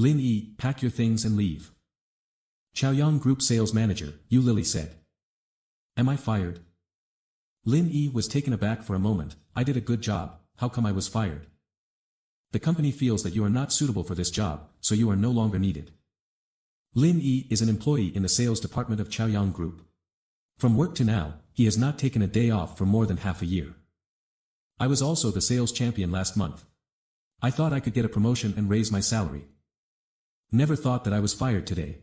Lin Yi, pack your things and leave. Chaoyang Group Sales Manager, Yu Lily said. Am I fired? Lin Yi was taken aback for a moment. I did a good job, how come I was fired? The company feels that you are not suitable for this job, so you are no longer needed. Lin Yi is an employee in the sales department of Chaoyang Group. From work to now, he has not taken a day off for more than half a year. I was also the sales champion last month. I thought I could get a promotion and raise my salary. Never thought that I was fired today.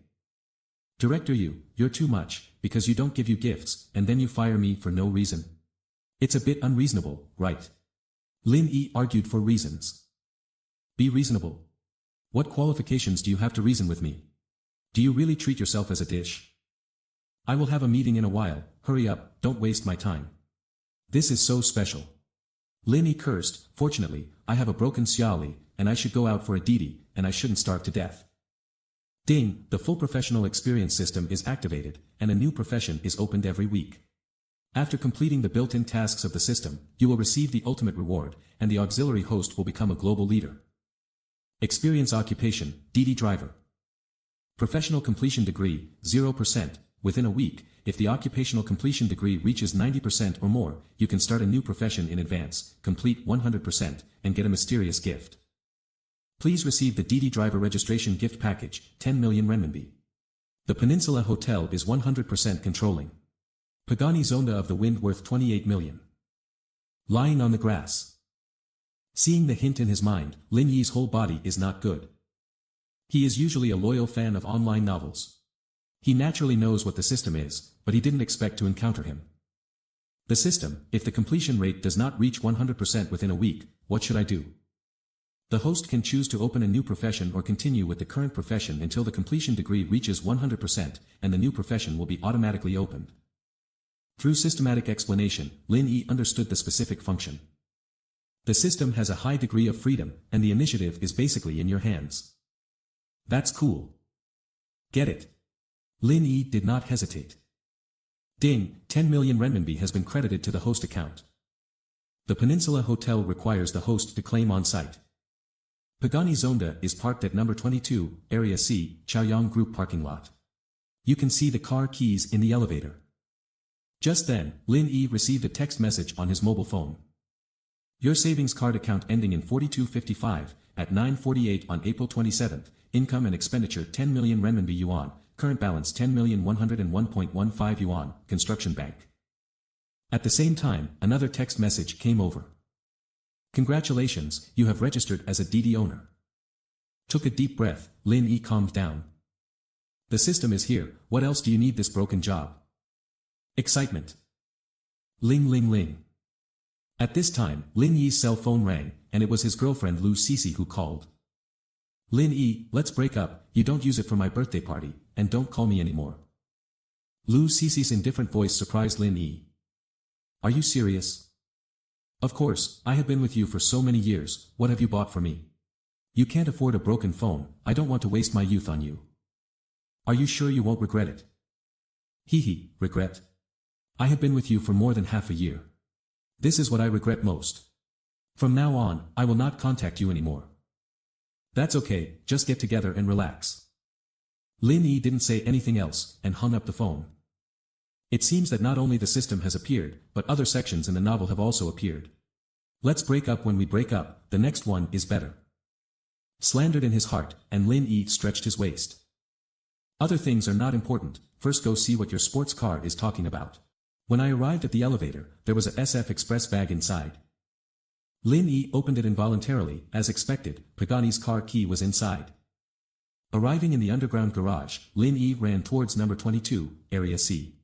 Director you're too much, because you don't give you gifts, and then you fire me for no reason. It's a bit unreasonable, right? Lin Yi argued for reasons. Be reasonable. What qualifications do you have to reason with me? Do you really treat yourself as a dish? I will have a meeting in a while, hurry up, don't waste my time. This is so special. Lin Yi cursed, fortunately, I have a broken xiaoli, and I should go out for a Didi, and I shouldn't starve to death. Ding, the full professional experience system is activated, and a new profession is opened every week. After completing the built-in tasks of the system, you will receive the ultimate reward, and the auxiliary host will become a global leader. Experience occupation, Didi driver. Professional completion degree, 0%. Within a week, if the occupational completion degree reaches 90% or more, you can start a new profession in advance, complete 100%, and get a mysterious gift. Please receive the Didi driver registration gift package, 10 million renminbi. The Peninsula Hotel is 100% controlling. Pagani Zonda of the Wind worth 28 million. Lying on the grass. Seeing the hint in his mind, Lin Yi's whole body is not good. He is usually a loyal fan of online novels. He naturally knows what the system is, but he didn't expect to encounter him. The system, if the completion rate does not reach 100% within a week, what should I do? The host can choose to open a new profession or continue with the current profession until the completion degree reaches 100%, and the new profession will be automatically opened. Through systematic explanation, Lin Yi understood the specific function. The system has a high degree of freedom, and the initiative is basically in your hands. That's cool. Get it? Lin Yi did not hesitate. Ding, 10 million renminbi has been credited to the host account. The Peninsula Hotel requires the host to claim on site. Pagani Zonda is parked at number 22, Area C, Chaoyang Group parking lot. You can see the car keys in the elevator. Just then, Lin Yi received a text message on his mobile phone. Your savings card account ending in 4255, at 9:48 on April 27, income and expenditure 10 million renminbi yuan, current balance 10,101.15 yuan, construction bank. At the same time, another text message came over. Congratulations, you have registered as a Didi owner. Took a deep breath, Lin Yi calmed down. The system is here, what else do you need this broken job? Excitement. Ling ling ling. At this time, Lin Yi's cell phone rang, and it was his girlfriend Lu Sisi who called. Lin Yi, let's break up, you don't use it for my birthday party, and don't call me anymore. Lu Sisi's indifferent voice surprised Lin Yi. Are you serious? Of course, I have been with you for so many years, what have you bought for me? You can't afford a broken phone, I don't want to waste my youth on you. Are you sure you won't regret it? Hee, regret? I have been with you for more than half a year. This is what I regret most. From now on, I will not contact you anymore. That's okay, just get together and relax. Lin Yi didn't say anything else, and hung up the phone. It seems that not only the system has appeared, but other sections in the novel have also appeared. Let's break up when we break up, the next one is better. Slandered in his heart, and Lin Yi stretched his waist. Other things are not important, first go see what your sports car is talking about. When I arrived at the elevator, there was a SF Express bag inside. Lin Yi opened it involuntarily, as expected, Pagani's car key was inside. Arriving in the underground garage, Lin Yi ran towards number 22, Area C.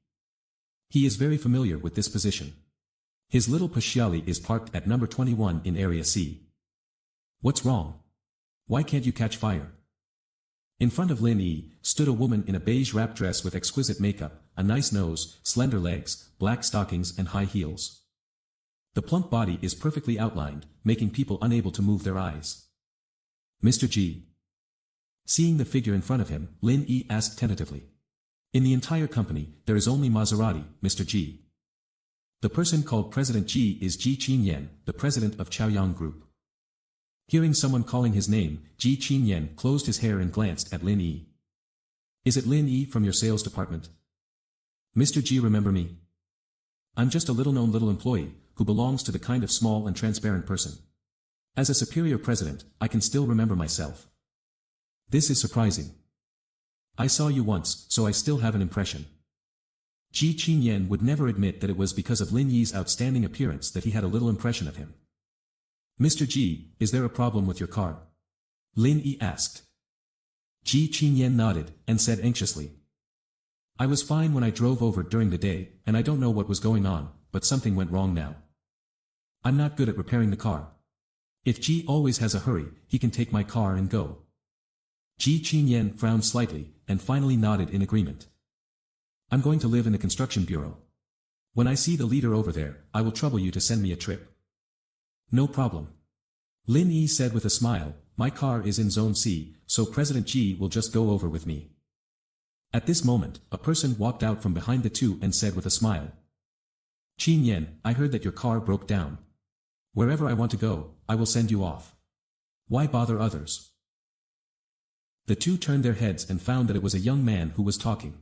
He is very familiar with this position. His little Pasciali is parked at number 21 in Area C. What's wrong? Why can't you catch fire? In front of Lin Yi, stood a woman in a beige wrap dress with exquisite makeup, a nice nose, slender legs, black stockings and high heels. The plump body is perfectly outlined, making people unable to move their eyes. Mr. G. Seeing the figure in front of him, Lin Yi asked tentatively. In the entire company, there is only Maserati, Mr. G. The person called President G is Ji Qinyan, the president of Chaoyang Group. Hearing someone calling his name, Ji Qinyan closed his hair and glanced at Lin Yi. Is it Lin Yi from your sales department? Mr. Ji, remember me? I'm just a little-known little employee, who belongs to the kind of small and transparent person. As a superior president, I can still remember myself. This is surprising. I saw you once, so I still have an impression. Ji Qinyan would never admit that it was because of Lin Yi's outstanding appearance that he had a little impression of him. Mr. Ji, is there a problem with your car? Lin Yi asked. Ji Qinyan nodded, and said anxiously. I was fine when I drove over during the day, and I don't know what was going on, but something went wrong now. I'm not good at repairing the car. If Ji always has a hurry, he can take my car and go. Ji Qinyan frowned slightly, and finally nodded in agreement. I'm going to live in the construction bureau. When I see the leader over there, I will trouble you to send me a trip. No problem. Lin Yi said with a smile, my car is in Zone C, so President Ji will just go over with me. At this moment, a person walked out from behind the two and said with a smile. Qinyan, I heard that your car broke down. Wherever I want to go, I will send you off. Why bother others? The two turned their heads and found that it was a young man who was talking.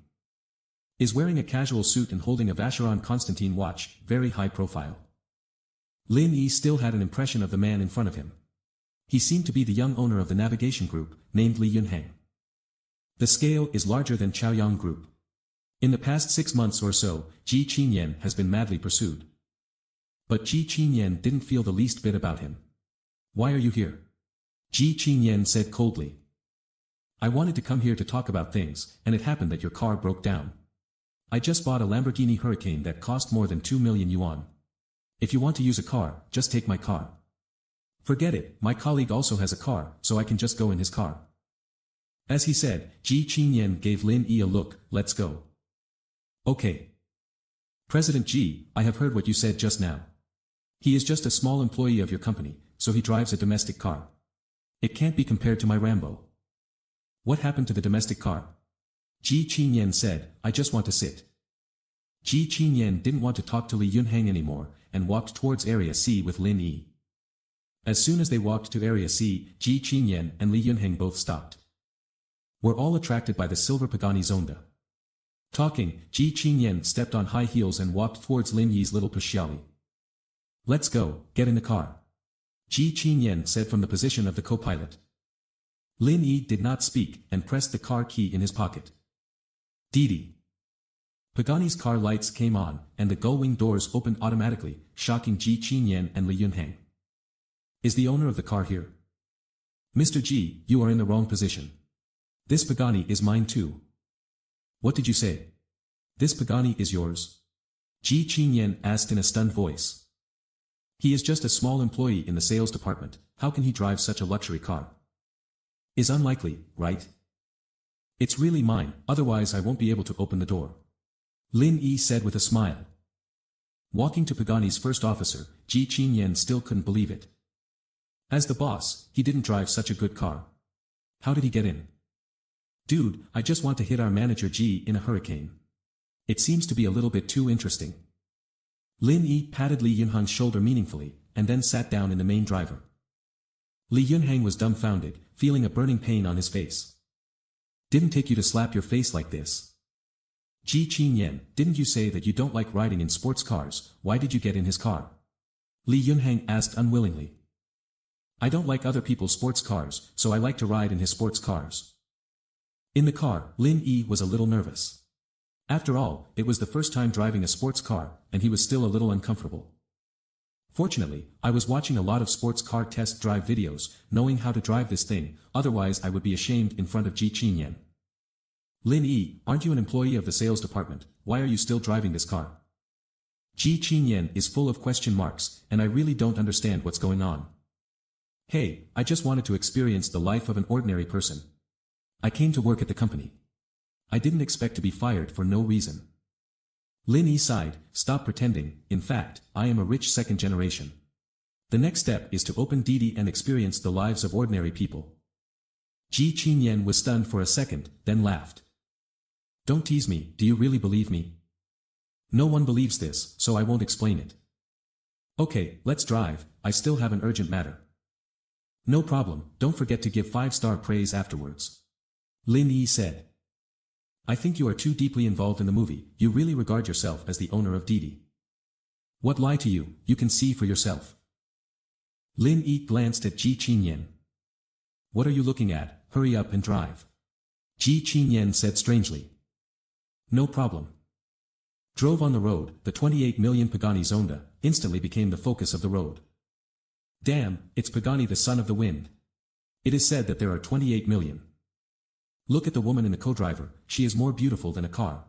Is wearing a casual suit and holding a Vacheron Constantin watch, very high profile. Lin Yi still had an impression of the man in front of him. He seemed to be the young owner of the navigation group, named Li Yunheng. The scale is larger than Chaoyang Group. In the past 6 months or so, Ji Qinyan has been madly pursued. But Ji Qinyan didn't feel the least bit about him. Why are you here? Ji Qinyan said coldly. I wanted to come here to talk about things, and it happened that your car broke down. I just bought a Lamborghini Hurricane that cost more than 2 million yuan. If you want to use a car, just take my car. Forget it, my colleague also has a car, so I can just go in his car. As he said, Ji Qinyan gave Lin Yi a look, let's go. Okay. President Ji, I have heard what you said just now. He is just a small employee of your company, so he drives a domestic car. It can't be compared to my Rambo. What happened to the domestic car? Ji Qinyan said, I just want to sit. Ji Qinyan didn't want to talk to Li Yunheng anymore, and walked towards Area C with Lin Yi. As soon as they walked to Area C, Ji Qinyan and Li Yunheng both stopped. Were all attracted by the silver Pagani Zonda. Talking, Ji Qinyan stepped on high heels and walked towards Lin Yi's little Pushyali. Let's go, get in the car. Ji Qinyan said from the position of the co-pilot. Lin Yi did not speak, and pressed the car key in his pocket. Didi. Pagani's car lights came on, and the gull-wing doors opened automatically, shocking Ji Qinyan and Li Yunheng. Is the owner of the car here? Mr. Ji, you are in the wrong position. This Pagani is mine too. What did you say? This Pagani is yours? Ji Qinyan asked in a stunned voice. He is just a small employee in the sales department, how can he drive such a luxury car? Is unlikely, right? It's really mine, otherwise I won't be able to open the door. Lin Yi said with a smile. Walking to Pagani's first officer, Ji Qinyan still couldn't believe it. As the boss, he didn't drive such a good car. How did he get in? Dude, I just want to hit our manager Ji in a hurricane. It seems to be a little bit too interesting. Lin Yi patted Li Yunheng's shoulder meaningfully, and then sat down in the main driver. Li Yunheng was dumbfounded, feeling a burning pain on his face. Didn't take you to slap your face like this. Ji Qinyan, didn't you say that you don't like riding in sports cars, why did you get in his car? Li Yunheng asked unwillingly. I don't like other people's sports cars, so I like to ride in his sports cars. In the car, Lin Yi was a little nervous. After all, it was the first time driving a sports car, and he was still a little uncomfortable. Fortunately, I was watching a lot of sports car test drive videos, knowing how to drive this thing, otherwise I would be ashamed in front of Ji Qinyan. Lin Yi, aren't you an employee of the sales department, why are you still driving this car? Ji Qinyan is full of question marks, and I really don't understand what's going on. Hey, I just wanted to experience the life of an ordinary person. I came to work at the company. I didn't expect to be fired for no reason. Lin Yi sighed, stop pretending, in fact, I am a rich second generation. The next step is to open Didi and experience the lives of ordinary people. Ji Qinyan was stunned for a second, then laughed. Don't tease me, do you really believe me? No one believes this, so I won't explain it. Okay, let's drive, I still have an urgent matter. No problem, don't forget to give 5-star praise afterwards. Lin Yi said. I think you are too deeply involved in the movie, you really regard yourself as the owner of Didi. What lie to you, you can see for yourself. Lin Yi glanced at Ji Qinyan. What are you looking at, hurry up and drive. Ji Qinyan said strangely. No problem. Drove on the road, the 28 million Pagani Zonda instantly became the focus of the road. Damn, it's Pagani the son of the wind. It is said that there are 28 million. Look at the woman in the co-driver, she is more beautiful than a car.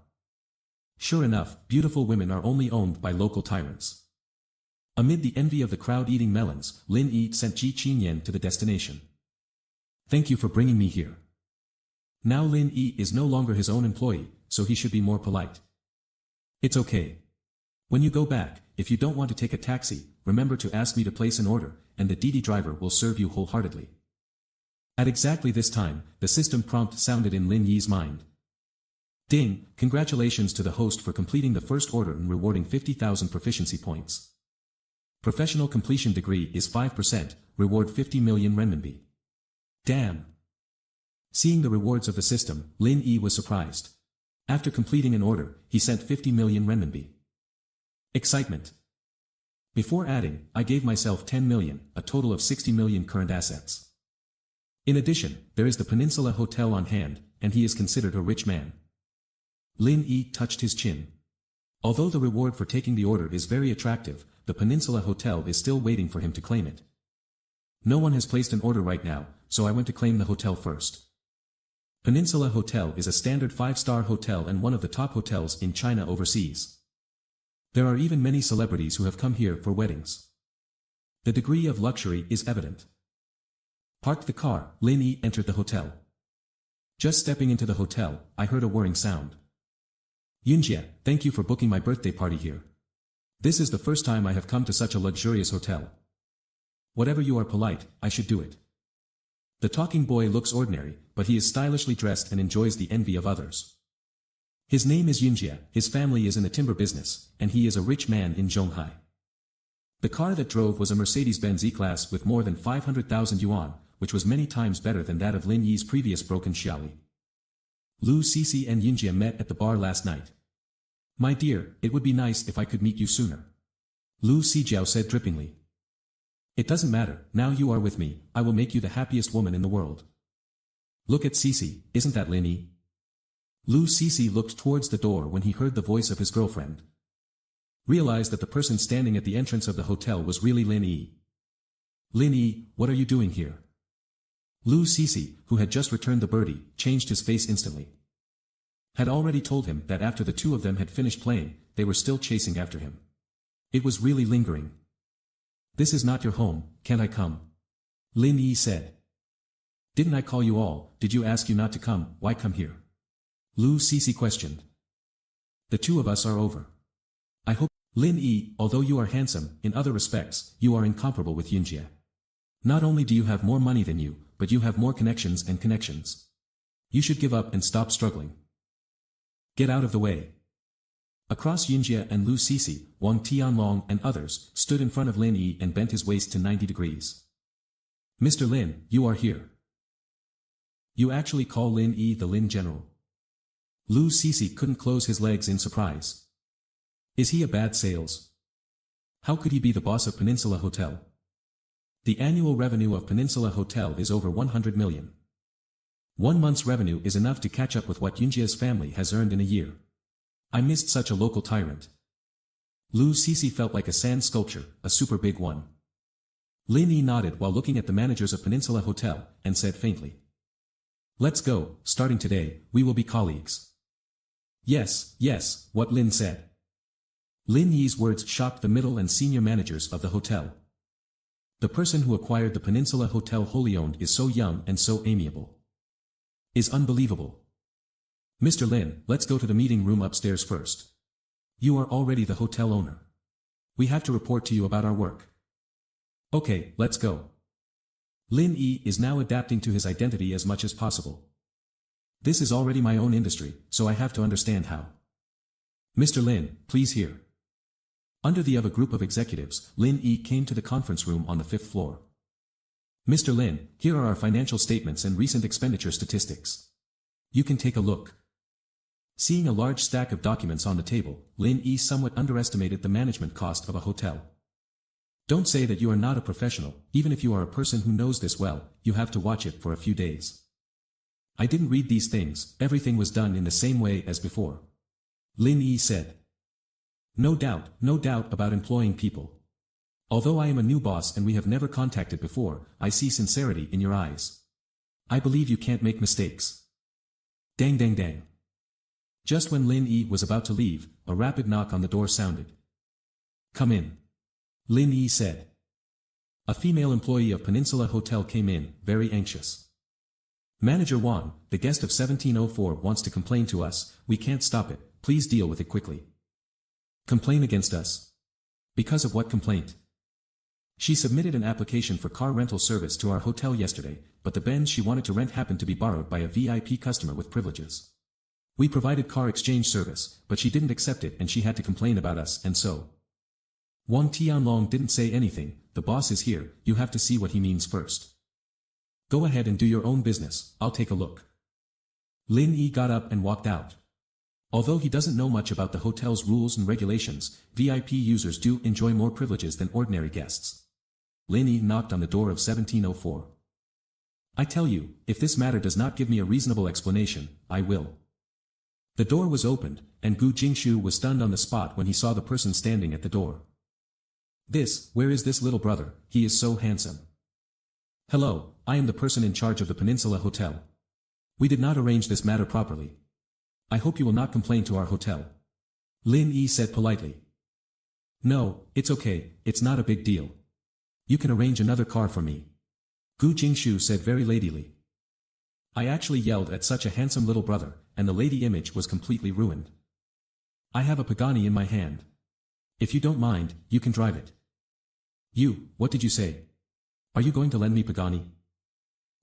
Sure enough, beautiful women are only owned by local tyrants. Amid the envy of the crowd eating melons, Lin Yi sent Ji Qinyan to the destination. Thank you for bringing me here. Now Lin Yi is no longer his own employee, so he should be more polite. It's okay. When you go back, if you don't want to take a taxi, remember to ask me to place an order, and the Didi driver will serve you wholeheartedly. At exactly this time, the system prompt sounded in Lin Yi's mind. Ding, congratulations to the host for completing the first order and rewarding 50,000 proficiency points. Professional completion degree is 5%, reward 50 million renminbi. Damn. Seeing the rewards of the system, Lin Yi was surprised. After completing an order, he sent 50 million renminbi. Excitement. Before adding, I gave myself 10 million, a total of 60 million current assets. In addition, there is the Peninsula Hotel on hand, and he is considered a rich man. Lin Yi touched his chin. Although the reward for taking the order is very attractive, the Peninsula Hotel is still waiting for him to claim it. No one has placed an order right now, so I went to claim the hotel first. Peninsula Hotel is a standard 5-star hotel and one of the top hotels in China overseas. There are even many celebrities who have come here for weddings. The degree of luxury is evident. Parked the car, Lin Yi entered the hotel. Just stepping into the hotel, I heard a whirring sound. Yunjie, thank you for booking my birthday party here. This is the first time I have come to such a luxurious hotel. Whatever you are polite, I should do it. The talking boy looks ordinary, but he is stylishly dressed and enjoys the envy of others. His name is Yunjie, his family is in the timber business, and he is a rich man in Zhonghai. The car that drove was a Mercedes-Benz E-Class with more than 500,000 yuan, which was many times better than that of Lin Yi's previous broken Xiaoli. Lu Sisi and Yunjie met at the bar last night. My dear, it would be nice if I could meet you sooner. Lu Sijiao said drippingly. It doesn't matter, now you are with me, I will make you the happiest woman in the world. Look at Sisi, isn't that Lin Yi? Lu Sisi looked towards the door when he heard the voice of his girlfriend. Realized that the person standing at the entrance of the hotel was really Lin Yi. Lin Yi, what are you doing here? Lu Sisi, who had just returned the birdie, changed his face instantly. Had already told him that after the two of them had finished playing, they were still chasing after him. It was really lingering. This is not your home, can't I come? Lin Yi said. Didn't I call you all, did you ask you not to come, why come here? Lu Sisi questioned. The two of us are over. I hope, Lin Yi, although you are handsome, in other respects, you are incomparable with Yunjie. Not only do you have more money than you, but you have more connections and connections. You should give up and stop struggling. Get out of the way. Across Yunjie and Lu Sisi, Wang Tianlong and others, stood in front of Lin Yi and bent his waist to 90 degrees. Mr. Lin, you are here. You actually call Lin Yi the Lin General? Lu Sisi couldn't close his legs in surprise. Is he a bad sales? How could he be the boss of Peninsula Hotel? The annual revenue of Peninsula Hotel is over 100 million. 1 month's revenue is enough to catch up with what Yunjie's family has earned in a year. I missed such a local tyrant. Lu Sisi felt like a sand sculpture, a super big one. Lin Yi nodded while looking at the managers of Peninsula Hotel, and said faintly. Let's go, starting today, we will be colleagues. Yes, yes, what Lin said. Lin Yi's words shocked the middle and senior managers of the hotel. The person who acquired the Peninsula Hotel wholly owned is so young and so amiable. Is unbelievable. Mr. Lin, let's go to the meeting room upstairs first. You are already the hotel owner. We have to report to you about our work. Okay, let's go. Lin Yi is now adapting to his identity as much as possible. This is already my own industry, so I have to understand how. Mr. Lin, please hear. Under the of a group of executives, Lin Yi came to the conference room on the 5th floor. Mr. Lin, here are our financial statements and recent expenditure statistics. You can take a look. Seeing a large stack of documents on the table, Lin Yi somewhat underestimated the management cost of a hotel. Don't say that you are not a professional, even if you are a person who knows this well, you have to watch it for a few days. I didn't read these things, everything was done in the same way as before. Lin Yi said. No doubt about employing people. Although I am a new boss and we have never contacted before, I see sincerity in your eyes. I believe you can't make mistakes. Dang dang dang. Just when Lin Yi was about to leave, a rapid knock on the door sounded. Come in. Lin Yi said. A female employee of Peninsula Hotel came in, very anxious. Manager Wang, the guest of 1704 wants to complain to us, we can't stop it, please deal with it quickly. Complain against us? Because of what complaint? She submitted an application for car rental service to our hotel yesterday, but the Benz she wanted to rent happened to be borrowed by a VIP customer with privileges. We provided car exchange service, but she didn't accept it and she had to complain about us and so. Wang Tianlong didn't say anything, the boss is here, you have to see what he means first. Go ahead and do your own business, I'll take a look. Lin Yi got up and walked out. Although he doesn't know much about the hotel's rules and regulations, VIP users do enjoy more privileges than ordinary guests. Lin Yi knocked on the door of 1704. I tell you, if this matter does not give me a reasonable explanation, I will. The door was opened, and Gu Jingshu was stunned on the spot when he saw the person standing at the door. Where is this little brother, he is so handsome. Hello, I am the person in charge of the Peninsula Hotel. We did not arrange this matter properly. I hope you will not complain to our hotel. Lin Yi said politely. No, it's okay, it's not a big deal. You can arrange another car for me. Gu Jingshu said very ladily. I actually yelled at such a handsome little brother, and the lady image was completely ruined. I have a Pagani in my hand. If you don't mind, you can drive it. What did you say? Are you going to lend me Pagani?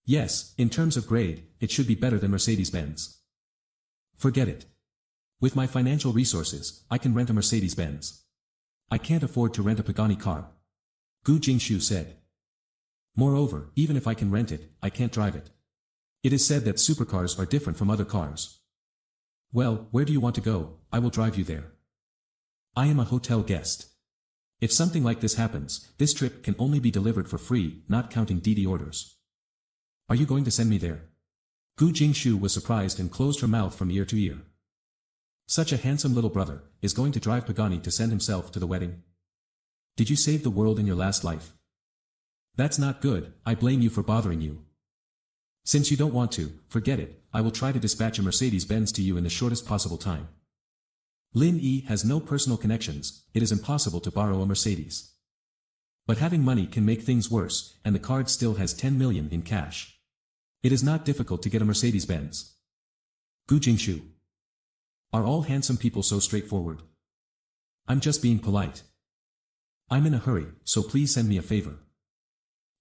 Yes, in terms of grade, it should be better than Mercedes-Benz. Forget it. With my financial resources, I can rent a Mercedes-Benz. I can't afford to rent a Pagani car. Gu Jingshu said. Moreover, even if I can rent it, I can't drive it. It is said that supercars are different from other cars. Well, where do you want to go? I will drive you there. I am a hotel guest. If something like this happens, this trip can only be delivered for free, not counting DD orders. Are you going to send me there? Gu Jingshu was surprised and closed her mouth from ear to ear. Such a handsome little brother, is going to drive Pagani to send himself to the wedding? Did you save the world in your last life? That's not good, I blame you for bothering you. Since you don't want to, forget it, I will try to dispatch a Mercedes-Benz to you in the shortest possible time. Lin Yi has no personal connections, it is impossible to borrow a Mercedes. But having money can make things worse, and the card still has 10 million in cash. It is not difficult to get a Mercedes-Benz. Gu Jingshu. Are all handsome people so straightforward? I'm just being polite. I'm in a hurry, so please send me a favor.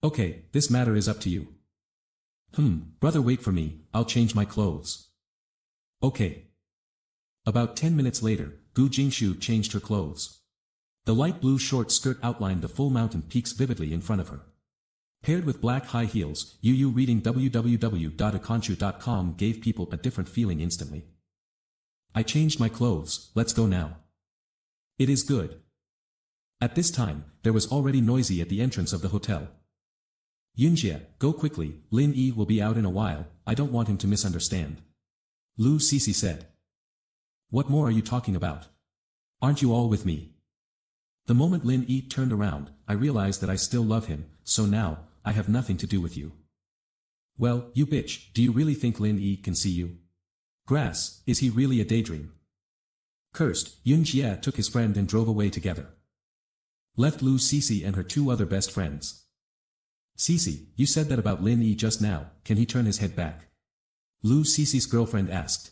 Okay, this matter is up to you. Brother, wait for me, I'll change my clothes. Okay. About 10 minutes later, Gu Jingshu changed her clothes. The light blue short skirt outlined the full mountain peaks vividly in front of her. Paired with black high heels, Yu reading www.akanchu.com gave people a different feeling instantly. I changed my clothes, let's go now. It is good. At this time, there was already noisy at the entrance of the hotel. Yunjie, go quickly, Lin Yi will be out in a while, I don't want him to misunderstand. Lu Sisi said. What more are you talking about? Aren't you all with me? The moment Lin Yi turned around, I realized that I still love him, so now, I have nothing to do with you. Well, you bitch, do you really think Lin Yi can see you? Grass, is he really a daydream? Cursed, Yunjie took his friend and drove away together. Left Lu Sisi and her two other best friends. Sisi, you said that about Lin Yi just now, can he turn his head back? Lu Sisi's girlfriend asked.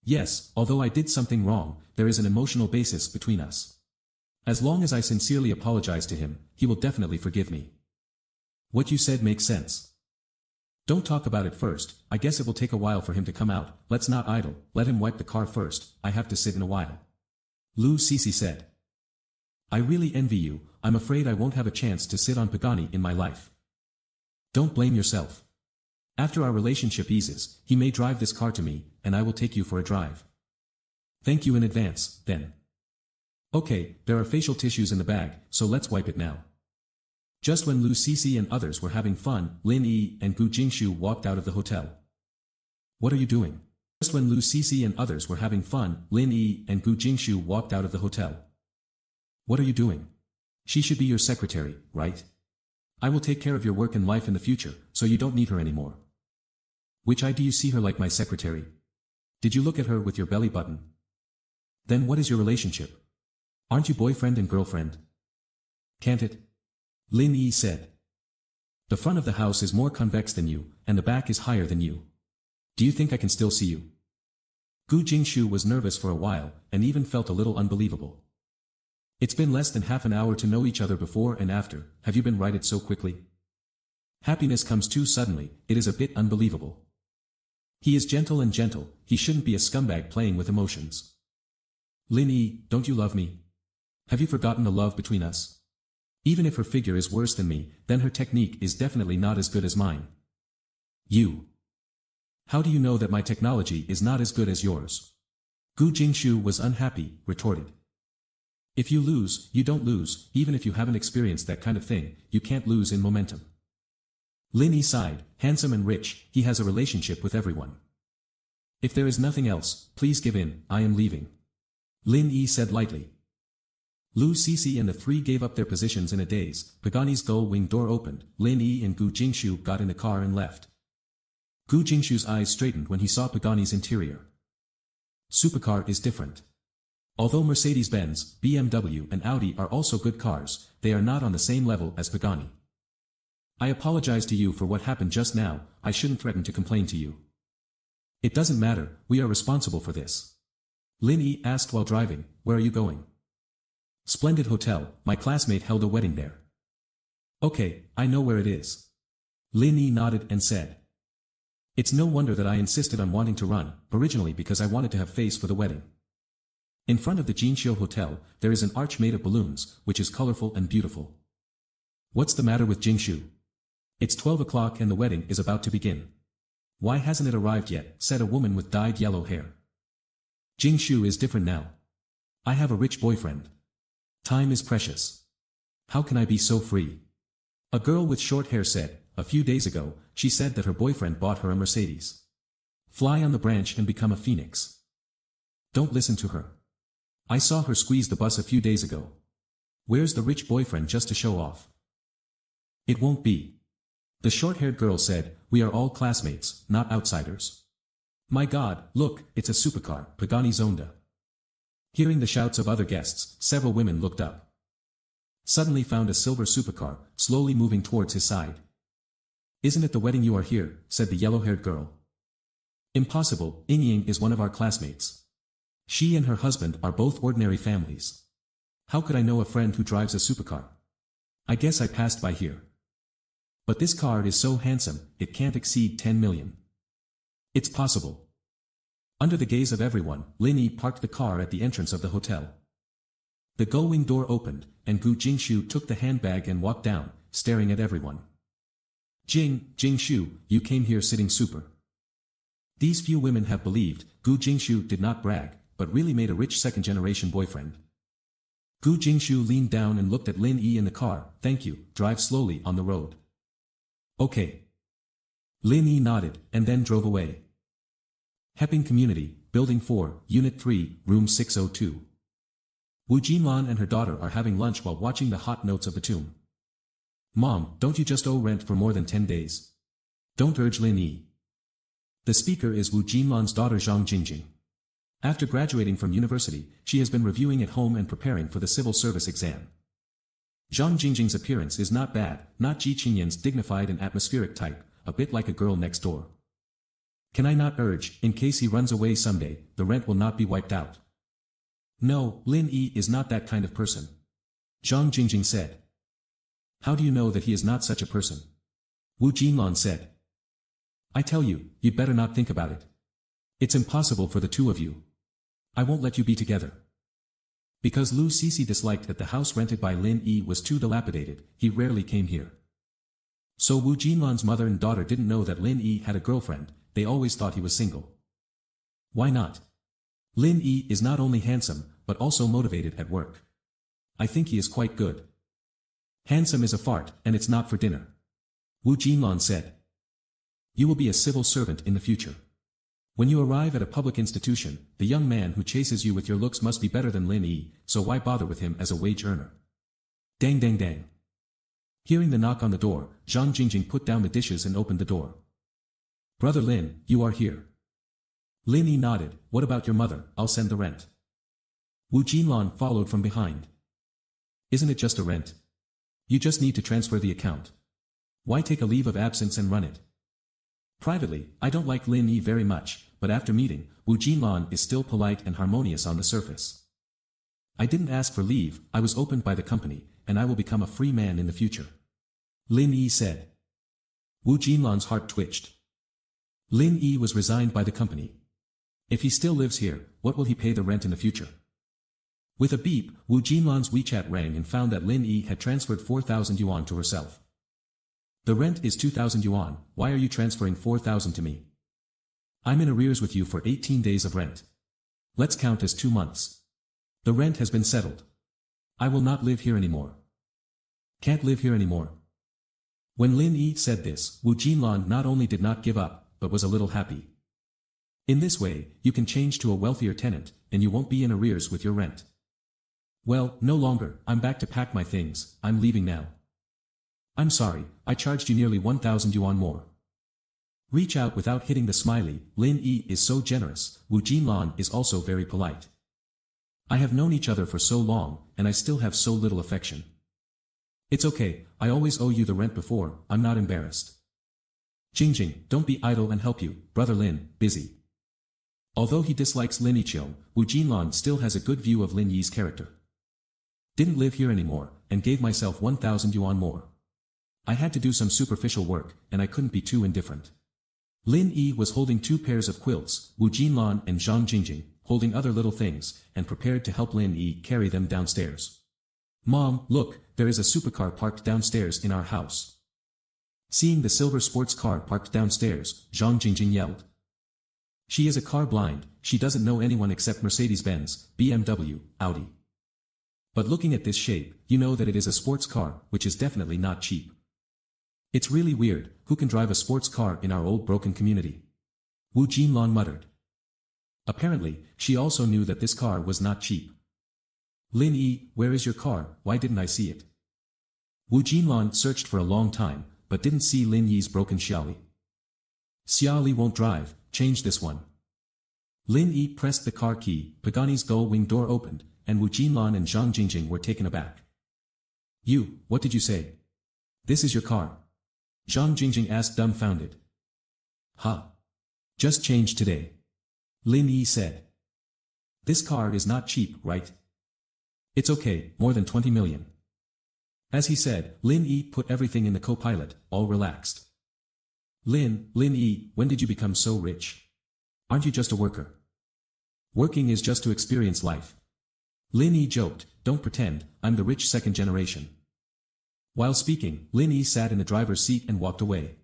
Yes, although I did something wrong, there is an emotional basis between us. As long as I sincerely apologize to him, he will definitely forgive me. What you said makes sense. Don't talk about it first, I guess it will take a while for him to come out, let's not idle, let him wipe the car first, I have to sit in a while. Lu Sisi said. I really envy you, I'm afraid I won't have a chance to sit on Pagani in my life. Don't blame yourself. After our relationship eases, he may drive this car to me, and I will take you for a drive. Thank you in advance, then. Okay, there are facial tissues in the bag, so let's wipe it now. Just when Lu Cixi and others were having fun, Lin Yi and Gu Jingshu walked out of the hotel. What are you doing? Just when Lu Cixi and others were having fun, Lin Yi and Gu Jingshu walked out of the hotel. What are you doing? She should be your secretary, right? I will take care of your work and life in the future, so you don't need her anymore. Which eye do you see her like my secretary? Did you look at her with your belly button? Then what is your relationship? Aren't you boyfriend and girlfriend? Can't it? Lin Yi said. The front of the house is more convex than you, and the back is higher than you. Do you think I can still see you? Gu Jingshu was nervous for a while, and even felt a little unbelievable. It's been less than half an hour to know each other before and after, have you been righted so quickly? Happiness comes too suddenly, it is a bit unbelievable. He is gentle and gentle, he shouldn't be a scumbag playing with emotions. Lin Yi, don't you love me? Have you forgotten the love between us? Even if her figure is worse than me, then her technique is definitely not as good as mine. You. How do you know that my technology is not as good as yours? Gu Jingshu was unhappy, retorted. If you lose, you don't lose, even if you haven't experienced that kind of thing, you can't lose in momentum. Lin Yi sighed, handsome and rich, he has a relationship with everyone. If there is nothing else, please give in, I am leaving. Lin Yi said lightly. Lu Cixi and the three gave up their positions in a daze, Pagani's gull-wing door opened, Lin Yi and Gu Jingshu got in the car and left. Gu Jingshu's eyes straightened when he saw Pagani's interior. Supercar is different. Although Mercedes-Benz, BMW and Audi are also good cars, they are not on the same level as Pagani. I apologize to you for what happened just now, I shouldn't threaten to complain to you. It doesn't matter, we are responsible for this. Lin Yi asked while driving, where are you going? Splendid hotel, my classmate held a wedding there. Okay, I know where it is. Lin Yi nodded and said. It's no wonder that I insisted on wanting to run, originally because I wanted to have face for the wedding. In front of the Jinxiu Hotel, there is an arch made of balloons, which is colorful and beautiful. What's the matter with Jingshu? It's 12 o'clock and the wedding is about to begin. Why hasn't it arrived yet, said a woman with dyed yellow hair. Jingshu is different now. I have a rich boyfriend. Time is precious. How can I be so free? A girl with short hair said, a few days ago, she said that her boyfriend bought her a Mercedes. Fly on the branch and become a phoenix. Don't listen to her. I saw her squeeze the bus a few days ago. Where's the rich boyfriend just to show off? It won't be. The short-haired girl said, we are all classmates, not outsiders. My God, look, it's a supercar, Pagani Zonda. Hearing the shouts of other guests, several women looked up. Suddenly found a silver supercar, slowly moving towards his side. Isn't it the wedding you are here, said the yellow-haired girl. Impossible, Ying is one of our classmates. She and her husband are both ordinary families. How could I know a friend who drives a supercar? I guess I passed by here. But this car is so handsome, it can't exceed 10 million. It's possible. Under the gaze of everyone, Lin Yi parked the car at the entrance of the hotel. The gull-wing door opened, and Gu Jingshu took the handbag and walked down, staring at everyone. Jingshu, you came here sitting super. These few women have believed, Gu Jingshu did not brag, but really made a rich second-generation boyfriend. Gu Jingshu leaned down and looked at Lin Yi in the car, thank you, drive slowly on the road. Okay. Lin Yi nodded, and then drove away. Heping Community, Building 4, Unit 3, Room 602. Wu Jinlan and her daughter are having lunch while watching the hot notes of the tomb. Mom, don't you just owe rent for more than 10 days? Don't urge Lin Yi. The speaker is Wu Jinlan's daughter Zhang Jingjing. After graduating from university, she has been reviewing at home and preparing for the civil service exam. Zhang Jingjing's appearance is not bad, not Ji Qingyan's dignified and atmospheric type, a bit like a girl next door. Can I not urge, in case he runs away someday, the rent will not be wiped out? No, Lin Yi is not that kind of person. Zhang Jingjing said. How do you know that he is not such a person? Wu Jinlan said. I tell you, you'd better not think about it. It's impossible for the two of you. I won't let you be together. Because Lu Cixi disliked that the house rented by Lin Yi was too dilapidated, he rarely came here. So Wu Jinlan's mother and daughter didn't know that Lin Yi had a girlfriend, they always thought he was single. Why not? Lin Yi is not only handsome, but also motivated at work. I think he is quite good. Handsome is a fart, and it's not for dinner. Wu Jinlan said. You will be a civil servant in the future. When you arrive at a public institution, the young man who chases you with your looks must be better than Lin Yi, so why bother with him as a wage earner? Dang dang dang. Hearing the knock on the door, Zhang Jingjing put down the dishes and opened the door. Brother Lin, you are here. Lin Yi nodded. What about your mother? I'll send the rent. Wu Jinlan followed from behind. Isn't it just a rent? You just need to transfer the account. Why take a leave of absence and run it? Privately, I don't like Lin Yi very much, but after meeting, Wu Jinlan is still polite and harmonious on the surface. I didn't ask for leave, I was opened by the company, and I will become a free man in the future. Lin Yi said. Wu Jinlan's heart twitched. Lin Yi was resigned by the company. If he still lives here, what will he pay the rent in the future? With a beep, Wu Jinlan's WeChat rang and found that Lin Yi had transferred 4,000 yuan to herself. The rent is 2,000 yuan, why are you transferring 4,000 to me? I'm in arrears with you for 18 days of rent. Let's count as 2 months. The rent has been settled. I will not live here anymore. Can't live here anymore. When Lin Yi said this, Wu Jinlan not only did not give up, but was a little happy. In this way, you can change to a wealthier tenant, and you won't be in arrears with your rent. Well, no longer, I'm back to pack my things, I'm leaving now. I'm sorry, I charged you nearly 1,000 yuan more. Reach out without hitting the smiley. Lin Yi is so generous, Wu Jinlan is also very polite. I have known each other for so long, and I still have so little affection. It's okay, I always owe you the rent before, I'm not embarrassed. Jingjing, don't be idle and help you, brother Lin, busy. Although he dislikes Lin Yiqiu, Wu Jinlan still has a good view of Lin Yi's character. Didn't live here anymore, and gave myself 1,000 yuan more. I had to do some superficial work, and I couldn't be too indifferent. Lin Yi was holding 2 pairs of quilts, Wu Jinlan and Zhang Jingjing, holding other little things, and prepared to help Lin Yi carry them downstairs. Mom, look, there is a supercar parked downstairs in our house. Seeing the silver sports car parked downstairs, Zhang Jingjing yelled. She is a car blind, she doesn't know anyone except Mercedes-Benz, BMW, Audi. But looking at this shape, you know that it is a sports car, which is definitely not cheap. It's really weird, who can drive a sports car in our old broken community? Wu Jinlan muttered. Apparently, she also knew that this car was not cheap. Lin Yi, where is your car, why didn't I see it? Wu Jinlan searched for a long time, but didn't see Lin Yi's broken Xiaoli. Xiaoli won't drive, change this one. Lin Yi pressed the car key, Pagani's gull-wing door opened, and Wu Jinlan and Zhang Jingjing were taken aback. You, what did you say? This is your car? Zhang Jingjing asked dumbfounded. Ha! Just changed today. Lin Yi said. This car is not cheap, right? It's okay, more than 20 million. As he said, Lin Yi put everything in the co-pilot, all relaxed. Lin Yi, when did you become so rich? Aren't you just a worker? Working is just to experience life. Lin Yi joked, don't pretend, I'm the rich second generation. While speaking, Lin Yi sat in the driver's seat and walked away.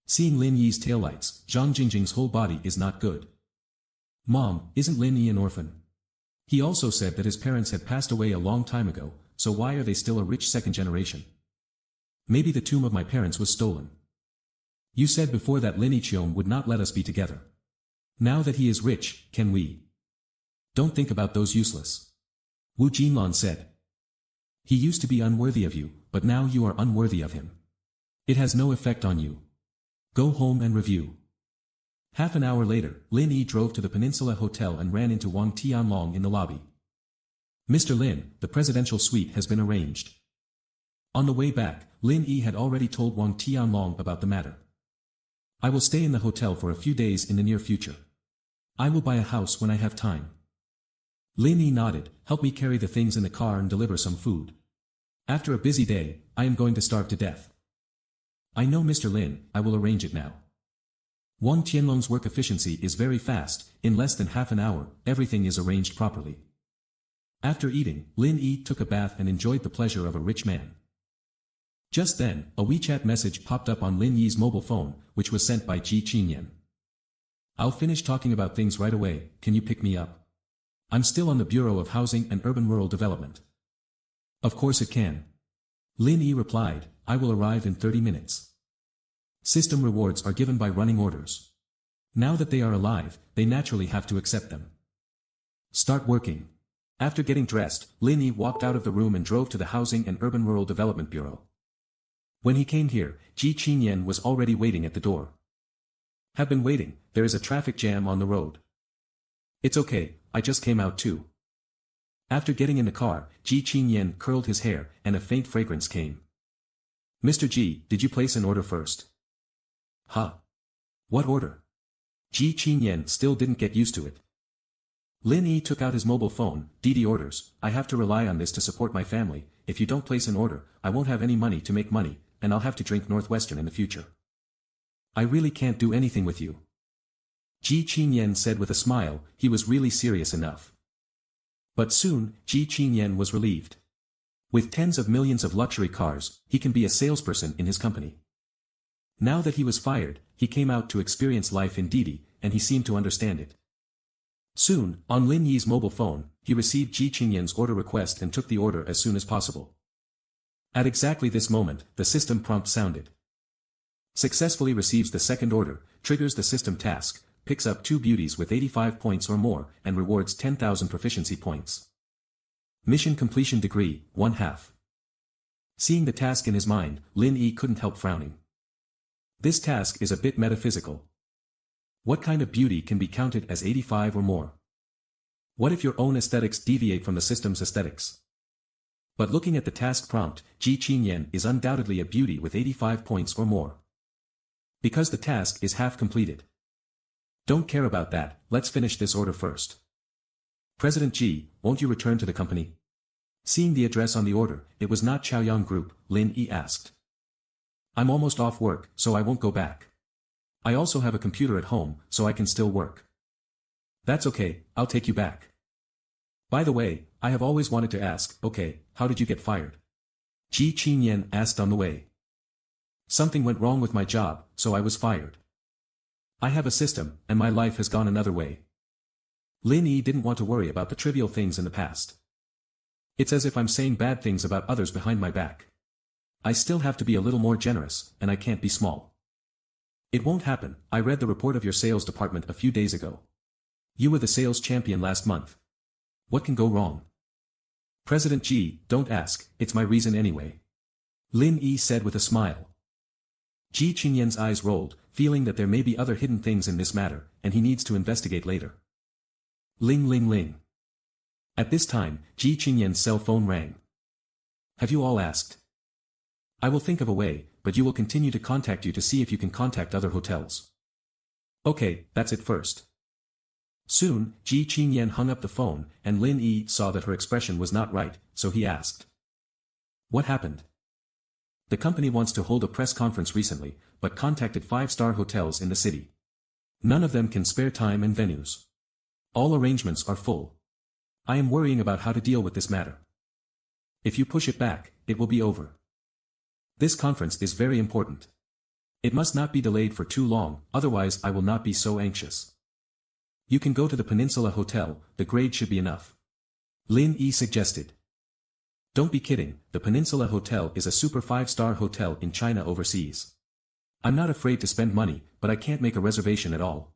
Seeing Lin Yi's taillights, Zhang Jingjing's whole body is not good. Mom, isn't Lin Yi an orphan? He also said that his parents had passed away a long time ago, so why are they still a rich second generation? Maybe the tomb of my parents was stolen. You said before that Lin Yiqiu would not let us be together. Now that he is rich, can we? Don't think about those useless. Wu Jinlan said. He used to be unworthy of you, but now you are unworthy of him. It has no effect on you. Go home and review. Half an hour later, Lin Yi drove to the Peninsula Hotel and ran into Wang Tianlong in the lobby. Mr. Lin, the presidential suite has been arranged. On the way back, Lin Yi had already told Wang Tianlong about the matter. I will stay in the hotel for a few days in the near future. I will buy a house when I have time. Lin Yi nodded, help me carry the things in the car and deliver some food. After a busy day, I am going to starve to death. I know Mr. Lin, I will arrange it now. Wang Tianlong's work efficiency is very fast, in less than half an hour, everything is arranged properly. After eating, Lin Yi took a bath and enjoyed the pleasure of a rich man. Just then, a WeChat message popped up on Lin Yi's mobile phone, which was sent by Ji Qinyan. I'll finish talking about things right away, can you pick me up? I'm still on the Bureau of Housing and Urban Rural Development. Of course it can. Lin Yi replied, I will arrive in 30 minutes. System rewards are given by running orders. Now that they are alive, they naturally have to accept them. Start working. After getting dressed, Lin Yi walked out of the room and drove to the Housing and Urban Rural Development Bureau. When he came here, Ji Qinyan was already waiting at the door. Have been waiting, there is a traffic jam on the road. It's okay, I just came out too. After getting in the car, Ji Qinyan curled his hair, and a faint fragrance came. Mr. Ji, did you place an order first? Huh? What order? Ji Qinyan still didn't get used to it. Lin Yi took out his mobile phone, DD orders, I have to rely on this to support my family, if you don't place an order, I won't have any money to make money, and I'll have to drink Northwestern in the future. I really can't do anything with you. Ji Qinyan said with a smile, he was really serious enough. But soon, Ji Qinyan was relieved. With tens of millions of luxury cars, he can be a salesperson in his company. Now that he was fired, he came out to experience life in Didi, and he seemed to understand it. Soon, on Lin Yi's mobile phone, he received Ji Qinyan's order request and took the order as soon as possible. At exactly this moment, the system prompt sounded. Successfully receives the second order, triggers the system task, picks up 2 beauties with 85 points or more, and rewards 10,000 proficiency points. Mission completion degree, 1/2. Seeing the task in his mind, Lin Yi couldn't help frowning. This task is a bit metaphysical. What kind of beauty can be counted as 85 or more? What if your own aesthetics deviate from the system's aesthetics? But looking at the task prompt, Ji Qinyan is undoubtedly a beauty with 85 points or more. Because the task is half completed. Don't care about that, let's finish this order first. President Ji, won't you return to the company? Seeing the address on the order, it was not Chaoyang Group, Lin Yi asked. I'm almost off work, so I won't go back. I also have a computer at home, so I can still work. That's okay, I'll take you back. By the way, I have always wanted to ask, okay, how did you get fired? Ji Qinyan asked on the way. Something went wrong with my job, so I was fired. I have a system, and my life has gone another way. Lin Yi didn't want to worry about the trivial things in the past. It's as if I'm saying bad things about others behind my back. I still have to be a little more generous, and I can't be small. It won't happen, I read the report of your sales department a few days ago. You were the sales champion last month. What can go wrong? President Ji, don't ask, it's my reason anyway. Lin Yi said with a smile. Ji Qinyan's eyes rolled, feeling that there may be other hidden things in this matter, and he needs to investigate later. Ling ling ling. At this time, Ji Qinyan's cell phone rang. Have you all asked? I will think of a way, but you will continue to contact you to see if you can contact other hotels. Okay, that's it first. Soon, Ji Qinyan hung up the phone, and Lin Yi saw that her expression was not right, so he asked. What happened? The company wants to hold a press conference recently, but contacted 5-star hotels in the city. None of them can spare time and venues. All arrangements are full. I am worrying about how to deal with this matter. If you push it back, it will be over. This conference is very important. It must not be delayed for too long, otherwise I will not be so anxious. You can go to the Peninsula Hotel, the grade should be enough. Lin Yi suggested. Don't be kidding, the Peninsula Hotel is a super 5-star hotel in China overseas. I'm not afraid to spend money, but I can't make a reservation at all.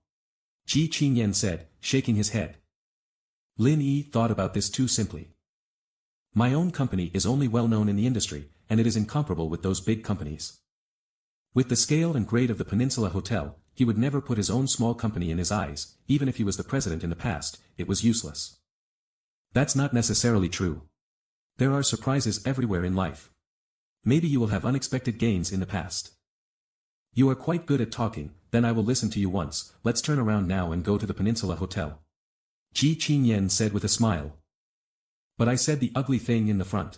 Ji Qinyan said, shaking his head. Lin Yi thought about this too simply. My own company is only well known in the industry, and it is incomparable with those big companies. With the scale and grade of the Peninsula Hotel, he would never put his own small company in his eyes, even if he was the president in the past, it was useless. That's not necessarily true. There are surprises everywhere in life. Maybe you will have unexpected gains in the past. You are quite good at talking, then I will listen to you once, let's turn around now and go to the Peninsula Hotel. Ji Qinyan said with a smile. But I said the ugly thing in the front.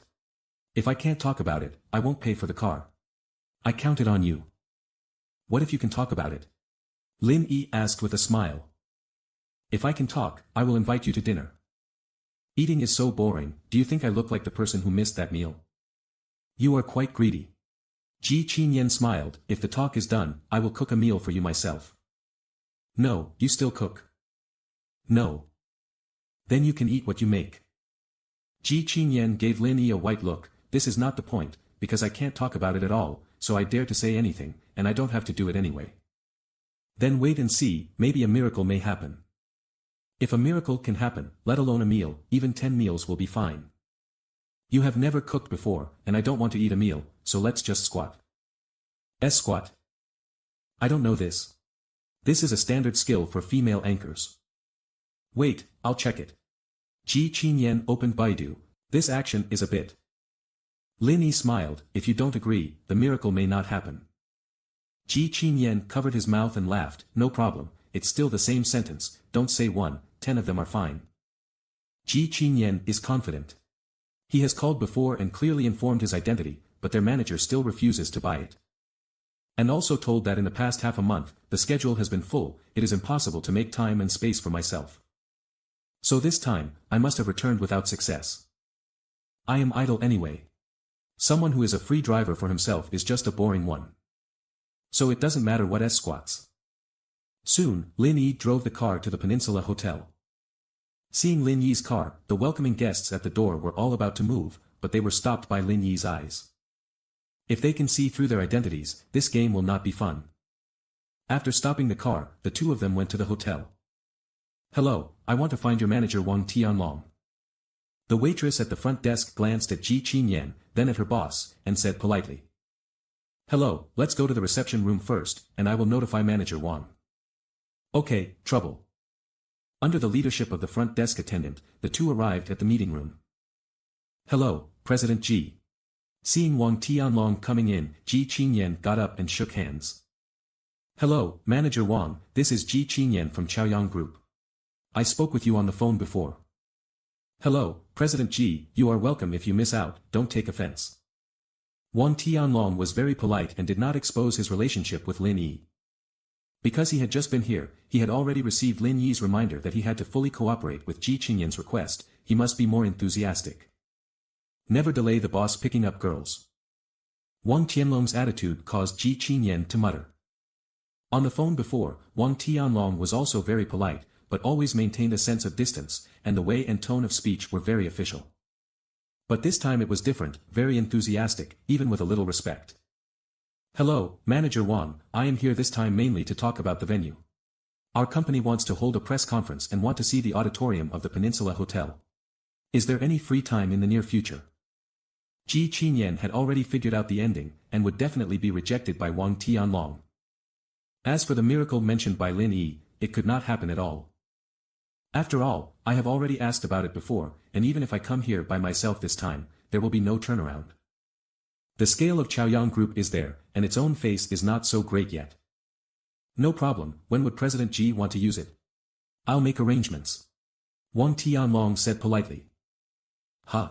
If I can't talk about it, I won't pay for the car. I counted on you. What if you can talk about it? Lin Yi asked with a smile. If I can talk, I will invite you to dinner. Eating is so boring, do you think I look like the person who missed that meal? You are quite greedy. Ji Qinyan smiled, if the talk is done, I will cook a meal for you myself. No, you still cook. No. Then you can eat what you make. Ji Qinyan gave Lin Yi a white look, this is not the point, because I can't talk about it at all, so I dare to say anything, and I don't have to do it anyway. Then wait and see, maybe a miracle may happen. If a miracle can happen, let alone a meal, even 10 meals will be fine. You have never cooked before, and I don't want to eat a meal, so let's just squat. Squat. I don't know this. This is a standard skill for female anchors. Wait, I'll check it. Ji Qinyan opened Baidu, this action is a bit. Lin Yi smiled, if you don't agree, the miracle may not happen. Ji Qinyan covered his mouth and laughed, no problem, it's still the same sentence, don't say 1, 10 of them are fine. Ji Qinyan is confident. He has called before and clearly informed his identity, but their manager still refuses to buy it. And also told that in the past half a month, the schedule has been full, it is impossible to make time and space for myself. So this time, I must have returned without success. I am idle anyway. Someone who is a free driver for himself is just a boring one. So it doesn't matter what squats. Soon, Lin Yi drove the car to the Peninsula Hotel. Seeing Lin Yi's car, the welcoming guests at the door were all about to move, but they were stopped by Lin Yi's eyes. If they can see through their identities, this game will not be fun. After stopping the car, the two of them went to the hotel. Hello, I want to find your manager Wang Tianlong. The waitress at the front desk glanced at Ji Qinyan, then at her boss, and said politely. Hello, let's go to the reception room first, and I will notify manager Wang. Okay, trouble. Under the leadership of the front desk attendant, the two arrived at the meeting room. Hello, President Ji. Seeing Wang Tianlong coming in, Ji Qinyan got up and shook hands. Hello, Manager Wang, this is Ji Qinyan from Chaoyang Group. I spoke with you on the phone before. Hello, President Ji, you are welcome if you miss out, don't take offense. Wang Tianlong was very polite and did not expose his relationship with Lin Yi. Because he had just been here, he had already received Lin Yi's reminder that he had to fully cooperate with Ji Qinyan's request, he must be more enthusiastic. Never delay the boss picking up girls. Wang Tianlong's attitude caused Ji Qinyan to mutter. On the phone before, Wang Tianlong was also very polite, but always maintained a sense of distance, and the way and tone of speech were very official. But this time it was different, very enthusiastic, even with a little respect. Hello, Manager Wang, I am here this time mainly to talk about the venue. Our company wants to hold a press conference and want to see the auditorium of the Peninsula Hotel. Is there any free time in the near future? Ji Qinyan had already figured out the ending, and would definitely be rejected by Wang Tianlong. As for the miracle mentioned by Lin Yi, it could not happen at all. After all, I have already asked about it before, and even if I come here by myself this time, there will be no turnaround. The scale of Chaoyang Group is there, and its own face is not so great yet. No problem, when would President Ji want to use it? I'll make arrangements. Wang Tianlong said politely. Huh?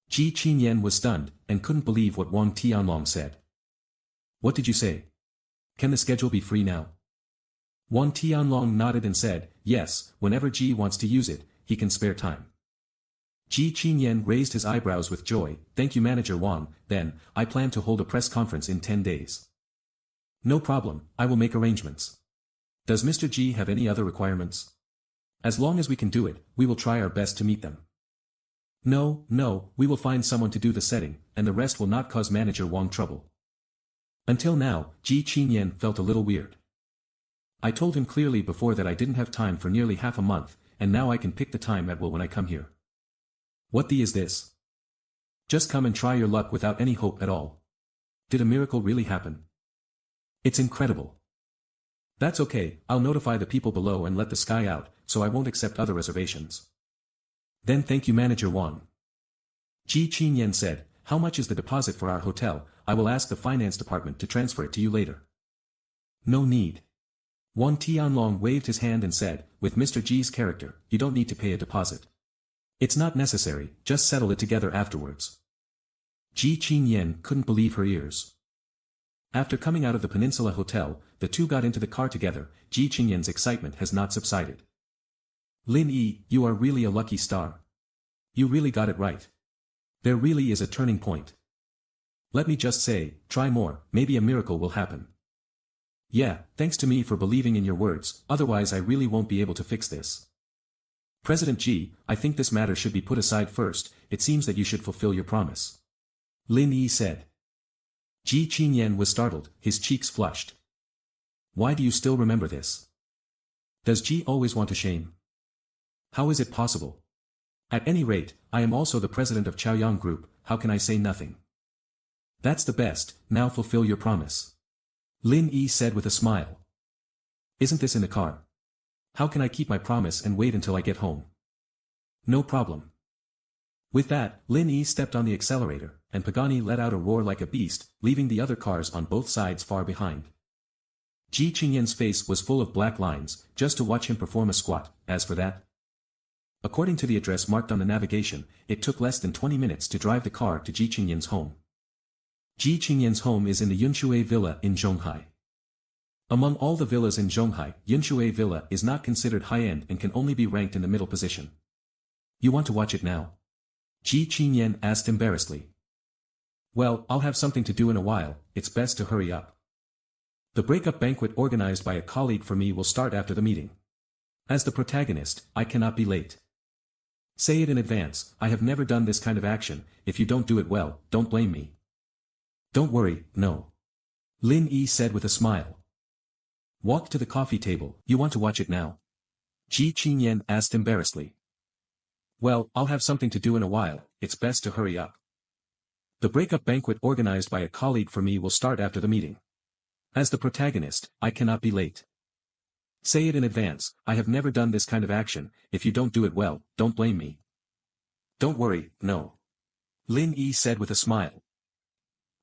Ji Qinyan was stunned, and couldn't believe what Wang Tianlong said. What did you say? Can the schedule be free now? Wang Tianlong nodded and said, yes, whenever Ji wants to use it, he can spare time. Ji Qinyan raised his eyebrows with joy, thank you Manager Wang, then, I plan to hold a press conference in 10 days. No problem, I will make arrangements. Does Mr. Ji have any other requirements? As long as we can do it, we will try our best to meet them. No, we will find someone to do the setting, and the rest will not cause Manager Wang trouble. Until now, Ji Qinyan felt a little weird. I told him clearly before that I didn't have time for nearly half a month, and now I can pick the time at will when I come here. What the is this? Just come and try your luck without any hope at all. Did a miracle really happen? It's incredible. That's okay, I'll notify the people below and let the sky out, so I won't accept other reservations. Then thank you Manager Wang. Ji Qinyan said, how much is the deposit for our hotel? I will ask the finance department to transfer it to you later. No need. Wang Tianlong waved his hand and said, with Mr. Ji's character, you don't need to pay a deposit. It's not necessary, just settle it together afterwards. Ji Qinyan couldn't believe her ears. After coming out of the Peninsula Hotel, the two got into the car together. Ji Qinyan's excitement has not subsided. Lin Yi, you are really a lucky star. You really got it right. There really is a turning point. Let me just say, try more, maybe a miracle will happen. Yeah, thanks to me for believing in your words, otherwise I really won't be able to fix this. President Ji, I think this matter should be put aside first, it seems that you should fulfill your promise. Lin Yi said. Ji Qinyan was startled, his cheeks flushed. Why do you still remember this? Does Ji always want to shame? How is it possible? At any rate, I am also the president of Chaoyang Group, how can I say nothing? That's the best, now fulfill your promise. Lin Yi said with a smile. Isn't this in the car? How can I keep my promise and wait until I get home? No problem. With that, Lin Yi stepped on the accelerator, and Pagani let out a roar like a beast, leaving the other cars on both sides far behind. Ji Qingyan's face was full of black lines, just to watch him perform a squat. As for that, according to the address marked on the navigation, it took less than 20 minutes to drive the car to Ji Qingyan's home. Ji Qingyan's home is in the Yunshui Villa in Zhonghai. Among all the villas in Zhonghai, Yunshui Villa is not considered high-end and can only be ranked in the middle position. You want to watch it now? Ji Qingyan asked embarrassedly. Well, I'll have something to do in a while, it's best to hurry up. The breakup banquet organized by a colleague for me will start after the meeting. As the protagonist, I cannot be late. Say it in advance, I have never done this kind of action, if you don't do it well, don't blame me. Don't worry, no. Lin Yi said with a smile. Walk to the coffee table, you want to watch it now? Ji Qingyan asked embarrassedly. Well, I'll have something to do in a while, it's best to hurry up. The breakup banquet organized by a colleague for me will start after the meeting. As the protagonist, I cannot be late. Say it in advance, I have never done this kind of action, if you don't do it well, don't blame me. Don't worry, no. Lin Yi said with a smile.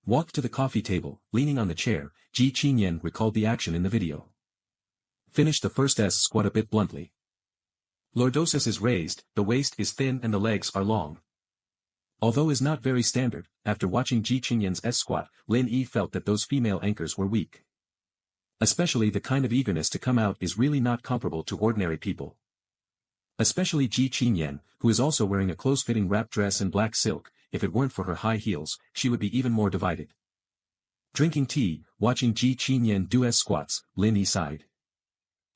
Walk to the coffee table, leaning on the chair, Ji Qingyan recalled the action in the video. Finish the first S squat a bit bluntly. Lordosis is raised, the waist is thin and the legs are long. Although is not very standard, after watching Ji Qingyan's S squat, Lin Yi felt that those female anchors were weak. Especially the kind of eagerness to come out is really not comparable to ordinary people. Especially Ji Qingyan, who is also wearing a close-fitting wrap dress and black silk, if it weren't for her high heels, she would be even more divided. Drinking tea, watching Ji Qingyan do S squats, Lin Yi sighed.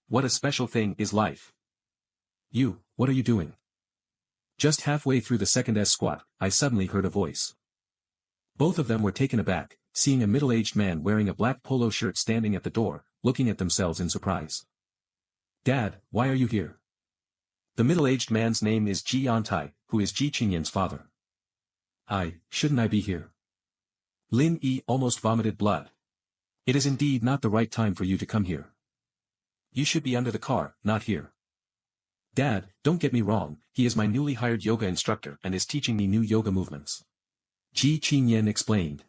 What a special thing is life. You, what are you doing? Just halfway through the second S squat, I suddenly heard a voice. Both of them were taken aback, seeing a middle-aged man wearing a black polo shirt standing at the door, looking at themselves in surprise. Dad, why are you here? The middle-aged man's name is Ji Yantai, who is Ji Qingyan's father. Shouldn't I be here? Lin Yi almost vomited blood. It is indeed not the right time for you to come here. You should be under the car, not here. Dad, don't get me wrong, he is my newly hired yoga instructor and is teaching me new yoga movements. Ji Qingyan explained.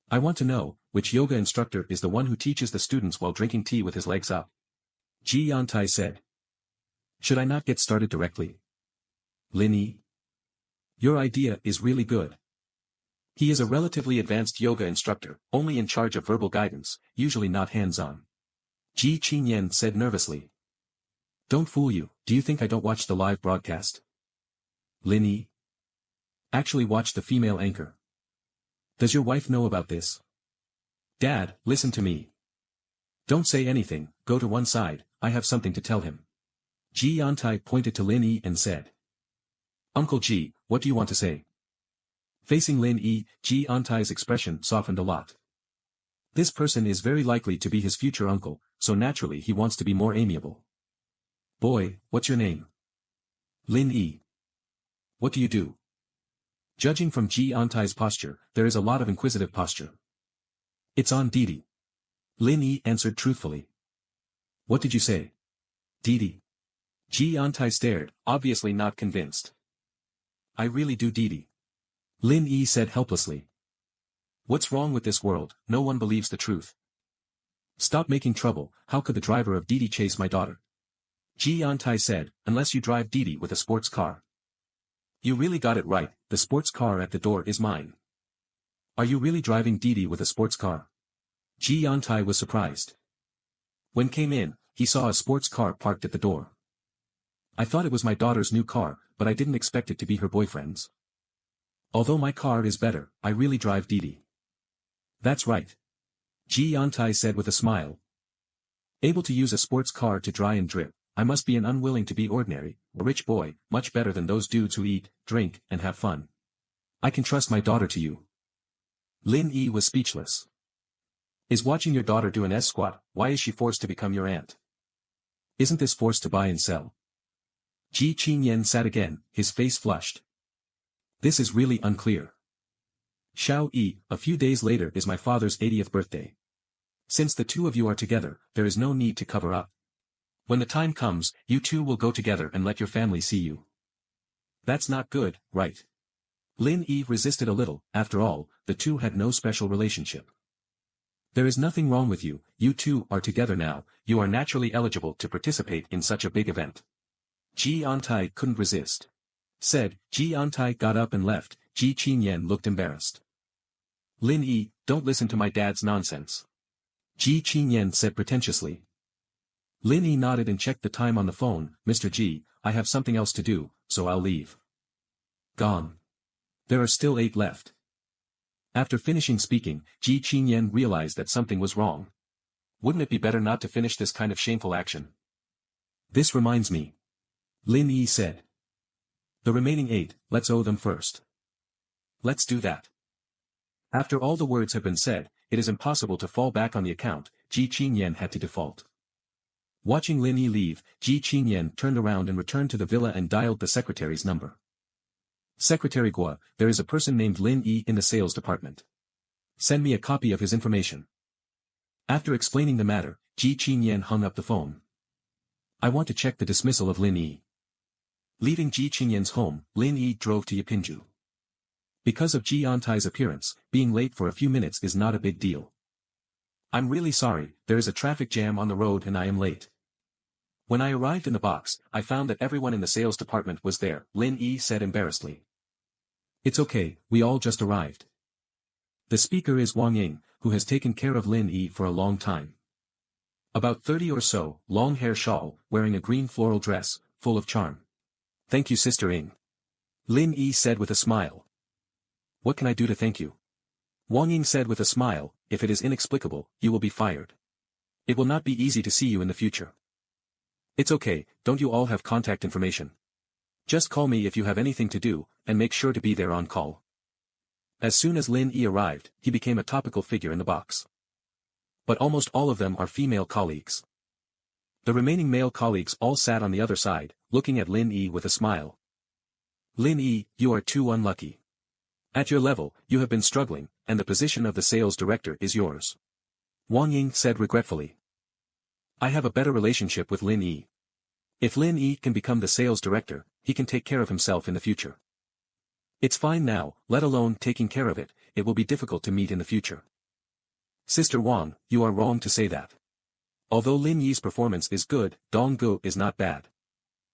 I want to know, which yoga instructor is the one who teaches the students while drinking tea with his legs up? Ji Yantai said. Should I not get started directly? Lin Yi? Your idea is really good. He is a relatively advanced yoga instructor, only in charge of verbal guidance, usually not hands-on. Ji Qingyan said nervously. Don't fool you, do you think I don't watch the live broadcast? Lin Yi? Actually watch the female anchor. Does your wife know about this? Dad, listen to me. Don't say anything, go to one side, I have something to tell him. Ji Yantai pointed to Lin Yi and said. Uncle Ji, what do you want to say? Facing Lin Yi, Ji Yantai's expression softened a lot. This person is very likely to be his future uncle, so naturally he wants to be more amiable. Boy, what's your name? Lin Yi. What do you do? Judging from Ji Yantai's posture, there is a lot of inquisitive posture. It's on Didi. Lin Yi answered truthfully. What did you say? Didi. Ji Yantai stared, obviously not convinced. I really do Didi. Lin Yi said helplessly. What's wrong with this world, no one believes the truth. Stop making trouble, how could the driver of Didi chase my daughter? Ji Yantai said, unless you drive Didi with a sports car. You really got it right, the sports car at the door is mine. Are you really driving Didi with a sports car? Ji Yantai was surprised. When came in, he saw a sports car parked at the door. I thought it was my daughter's new car, but I didn't expect it to be her boyfriend's. Although my car is better, I really drive Didi. That's right. Ji Yantai said with a smile. Able to use a sports car to dry and drip, I must be an unwilling to be ordinary, a rich boy, much better than those dudes who eat, drink, and have fun. I can trust my daughter to you. Lin Yi was speechless. Is watching your daughter do an S-squat, why is she forced to become your aunt? Isn't this forced to buy and sell? Ji Qinyan sat again, his face flushed. This is really unclear. Xiao Yi, a few days later is my father's 80th birthday. Since the two of you are together, there is no need to cover up. When the time comes, you two will go together and let your family see you. That's not good, right? Lin Yi resisted a little, after all, the two had no special relationship. There is nothing wrong with you, you two are together now, you are naturally eligible to participate in such a big event. Ji Yantai couldn't resist. Said, Ji Yantai got up and left, Ji Qinyan looked embarrassed. Lin Yi, don't listen to my dad's nonsense. Ji Qinyan said pretentiously. Lin Yi nodded and checked the time on the phone, Mr. Ji, I have something else to do, so I'll leave. Gone. There are still 8 left. After finishing speaking, Ji Qinyan realized that something was wrong. Wouldn't it be better not to finish this kind of shameful action? This reminds me. Lin Yi said. The remaining 8, let's owe them first. Let's do that. After all the words have been said, it is impossible to fall back on the account, Ji Qinyan had to default. Watching Lin Yi leave, Ji Qinyan turned around and returned to the villa and dialed the secretary's number. Secretary Gua, there is a person named Lin Yi in the sales department. Send me a copy of his information. After explaining the matter, Ji Qinyan hung up the phone. I want to check the dismissal of Lin Yi. Leaving Ji Qinyan's home, Lin Yi drove to Yapinju. Because of Ji Yantai's appearance, being late for a few minutes is not a big deal. I'm really sorry, there is a traffic jam on the road and I am late. When I arrived in the box, I found that everyone in the sales department was there, Lin Yi said embarrassedly. It's okay, we all just arrived. The speaker is Wang Ying, who has taken care of Lin Yi for a long time. About 30 or so, long hair shawl, wearing a green floral dress, full of charm. Thank you Sister Ying. Lin Yi said with a smile. What can I do to thank you? Wang Ying said with a smile, if it is inexplicable, you will be fired. It will not be easy to see you in the future. It's okay, don't you all have contact information? Just call me if you have anything to do, and make sure to be there on call. As soon as Lin Yi arrived, he became a topical figure in the box. But almost all of them are female colleagues. The remaining male colleagues all sat on the other side, looking at Lin Yi with a smile. Lin Yi, you are too unlucky. At your level, you have been struggling, and the position of the sales director is yours. Wang Ying said regretfully. I have a better relationship with Lin Yi. If Lin Yi can become the sales director, he can take care of himself in the future. It's fine now, let alone taking care of it, it will be difficult to meet in the future. Sister Wang, you are wrong to say that. Although Lin Yi's performance is good, Donggu is not bad.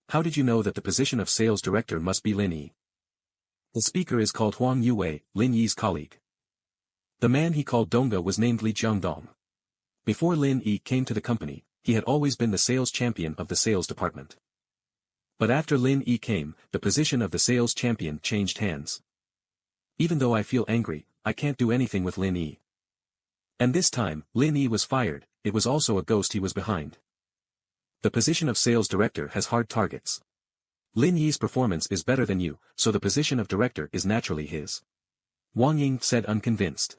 How did you know that the position of sales director must be Lin Yi? The speaker is called Huang Yue, Lin Yi's colleague. The man he called Dongga was named Li Jiangdong. Before Lin Yi came to the company, he had always been the sales champion of the sales department. But after Lin Yi came, the position of the sales champion changed hands. Even though I feel angry, I can't do anything with Lin Yi. And this time, Lin Yi was fired, it was also a ghost he was behind. The position of sales director has hard targets. Lin Yi's performance is better than you, so the position of director is naturally his. Wang Ying said unconvinced.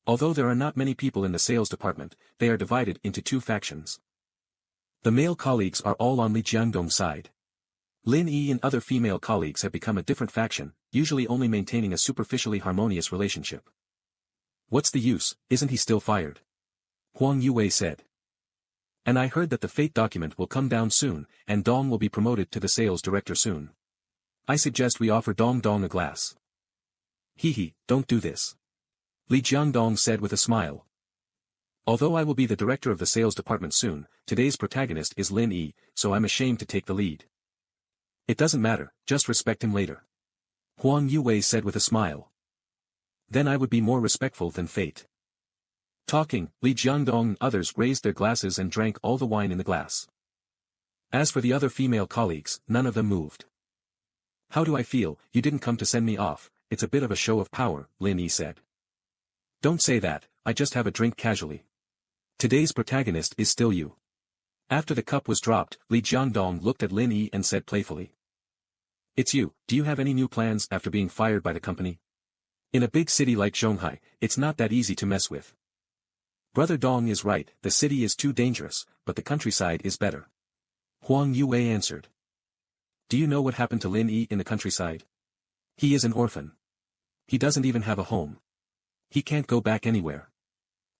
Although there are not many people in the sales department, they are divided into 2 factions. The male colleagues are all on Li Jiangdong's side. Lin Yi and other female colleagues have become a different faction, usually only maintaining a superficially harmonious relationship. What's the use, isn't he still fired? Huang Yue said. And I heard that the fate document will come down soon, and Dong will be promoted to the sales director soon. I suggest we offer Dong a glass. Hee, don't do this. Li Jiangdong said with a smile. Although I will be the director of the sales department soon, today's protagonist is Lin Yi, so I'm ashamed to take the lead. It doesn't matter, just respect him later. Huang Yue said with a smile. Then I would be more respectful than fate. Talking, Li Jiangdong and others raised their glasses and drank all the wine in the glass. As for the other female colleagues, none of them moved. How do I feel, you didn't come to send me off, it's a bit of a show of power, Lin Yi said. Don't say that, I just have a drink casually. Today's protagonist is still you. After the cup was dropped, Li Jiangdong looked at Lin Yi and said playfully. It's you, do you have any new plans after being fired by the company? In a big city like Zhonghai, it's not that easy to mess with. Brother Dong is right, the city is too dangerous, but the countryside is better. Huang Yue answered. Do you know what happened to Lin Yi in the countryside? He is an orphan. He doesn't even have a home. He can't go back anywhere.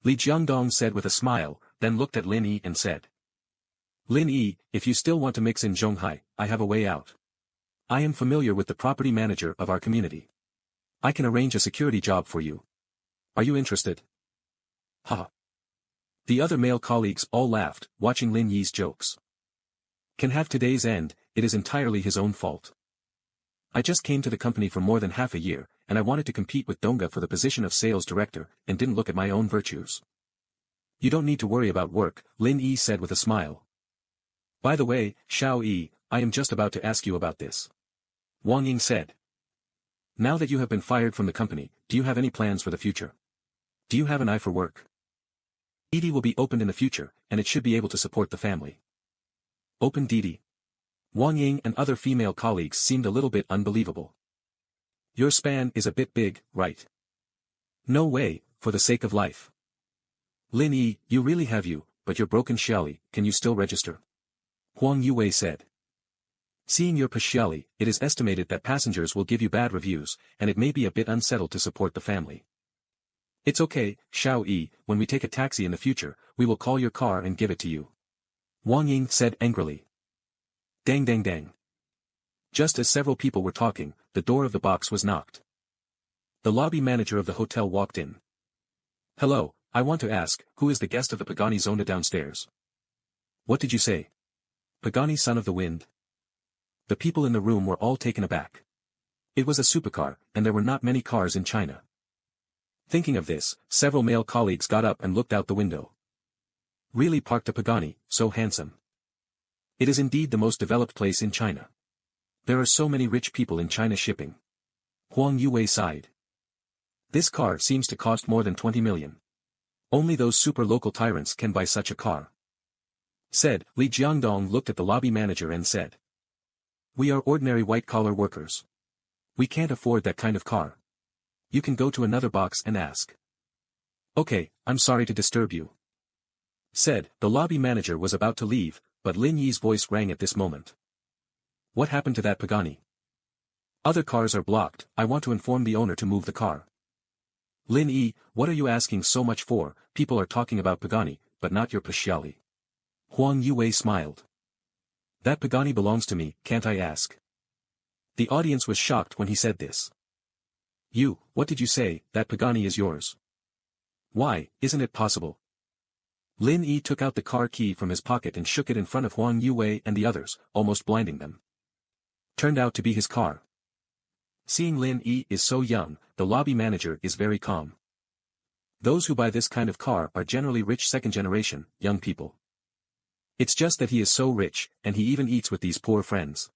Li Jiangdong said with a smile, then looked at Lin Yi and said. Lin Yi, if you still want to mix in Zhonghai, I have a way out. I am familiar with the property manager of our community. I can arrange a security job for you. Are you interested? Ha. The other male colleagues all laughed, watching Lin Yi's jokes. Can have today's end, it is entirely his own fault. I just came to the company for more than half a year, and I wanted to compete with Donga for the position of sales director, and didn't look at my own virtues. You don't need to worry about work, Lin Yi said with a smile. By the way, Xiao Yi, I am just about to ask you about this. Wang Ying said. Now that you have been fired from the company, do you have any plans for the future? Do you have an eye for work? Didi will be opened in the future, and it should be able to support the family. Open Didi. Wang Ying and other female colleagues seemed a little bit unbelievable. Your span is a bit big, right? No way, for the sake of life. Lin Yi, you really have you, but you're broken Xiaoli, can you still register? Huang Yue said. Seeing your Xiaoli, it is estimated that passengers will give you bad reviews, and it may be a bit unsettled to support the family. It's okay, Xiao Yi, when we take a taxi in the future, we will call your car and give it to you. Wang Ying said angrily. Dang dang dang. Just as several people were talking, the door of the box was knocked. The lobby manager of the hotel walked in. Hello, I want to ask, who is the guest of the Pagani Zonda downstairs? What did you say? Pagani son of the wind? The people in the room were all taken aback. It was a supercar, and there were not many cars in China. Thinking of this, several male colleagues got up and looked out the window. Really parked a Pagani, so handsome. It is indeed the most developed place in China. There are so many rich people in China shipping. Huang Yue sighed. This car seems to cost more than 20 million. Only those super local tyrants can buy such a car. Said, Li Jiangdong looked at the lobby manager and said. We are ordinary white-collar workers. We can't afford that kind of car. You can go to another box and ask. Okay, I'm sorry to disturb you. Said, the lobby manager was about to leave, but Lin Yi's voice rang at this moment. What happened to that Pagani? Other cars are blocked, I want to inform the owner to move the car. Lin Yi, what are you asking so much for? People are talking about Pagani, but not your Xiaoli. Huang Yue smiled. That Pagani belongs to me, can't I ask? The audience was shocked when he said this. You, what did you say, that Pagani is yours? Why, isn't it possible? Lin Yi took out the car key from his pocket and shook it in front of Huang Yue and the others, almost blinding them. Turned out to be his car. Seeing Lin Yi is so young, the lobby manager is very calm. Those who buy this kind of car are generally rich second-generation, young people. It's just that he is so rich, and he even eats with these poor friends.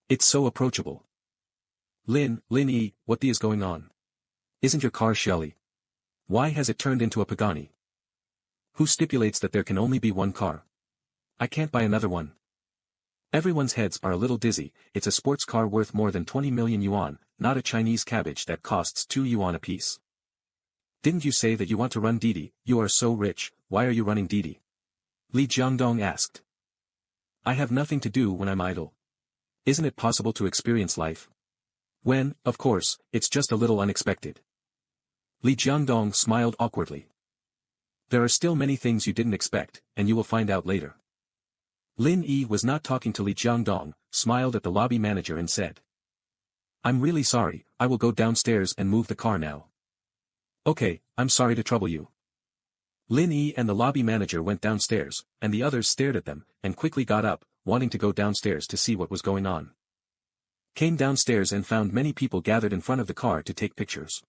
It's so approachable. Lin Yi, what is going on? Isn't your car Xiaoli? Why has it turned into a Pagani? Who stipulates that there can only be one car? I can't buy another one. Everyone's heads are a little dizzy, it's a sports car worth more than 20 million yuan, not a Chinese cabbage that costs 2 yuan apiece. Didn't you say that you want to run Didi? You are so rich, why are you running Didi? Li Jiangdong asked. I have nothing to do when I'm idle. Isn't it possible to experience life? When, of course, it's just a little unexpected. Li Jiangdong smiled awkwardly. There are still many things you didn't expect, and you will find out later. Lin Yi was not talking to Li Jiangdong, smiled at the lobby manager and said. I'm really sorry, I will go downstairs and move the car now. Okay, I'm sorry to trouble you. Lin Yi and the lobby manager went downstairs, and the others stared at them, and quickly got up, wanting to go downstairs to see what was going on. Came downstairs and found many people gathered in front of the car to take pictures.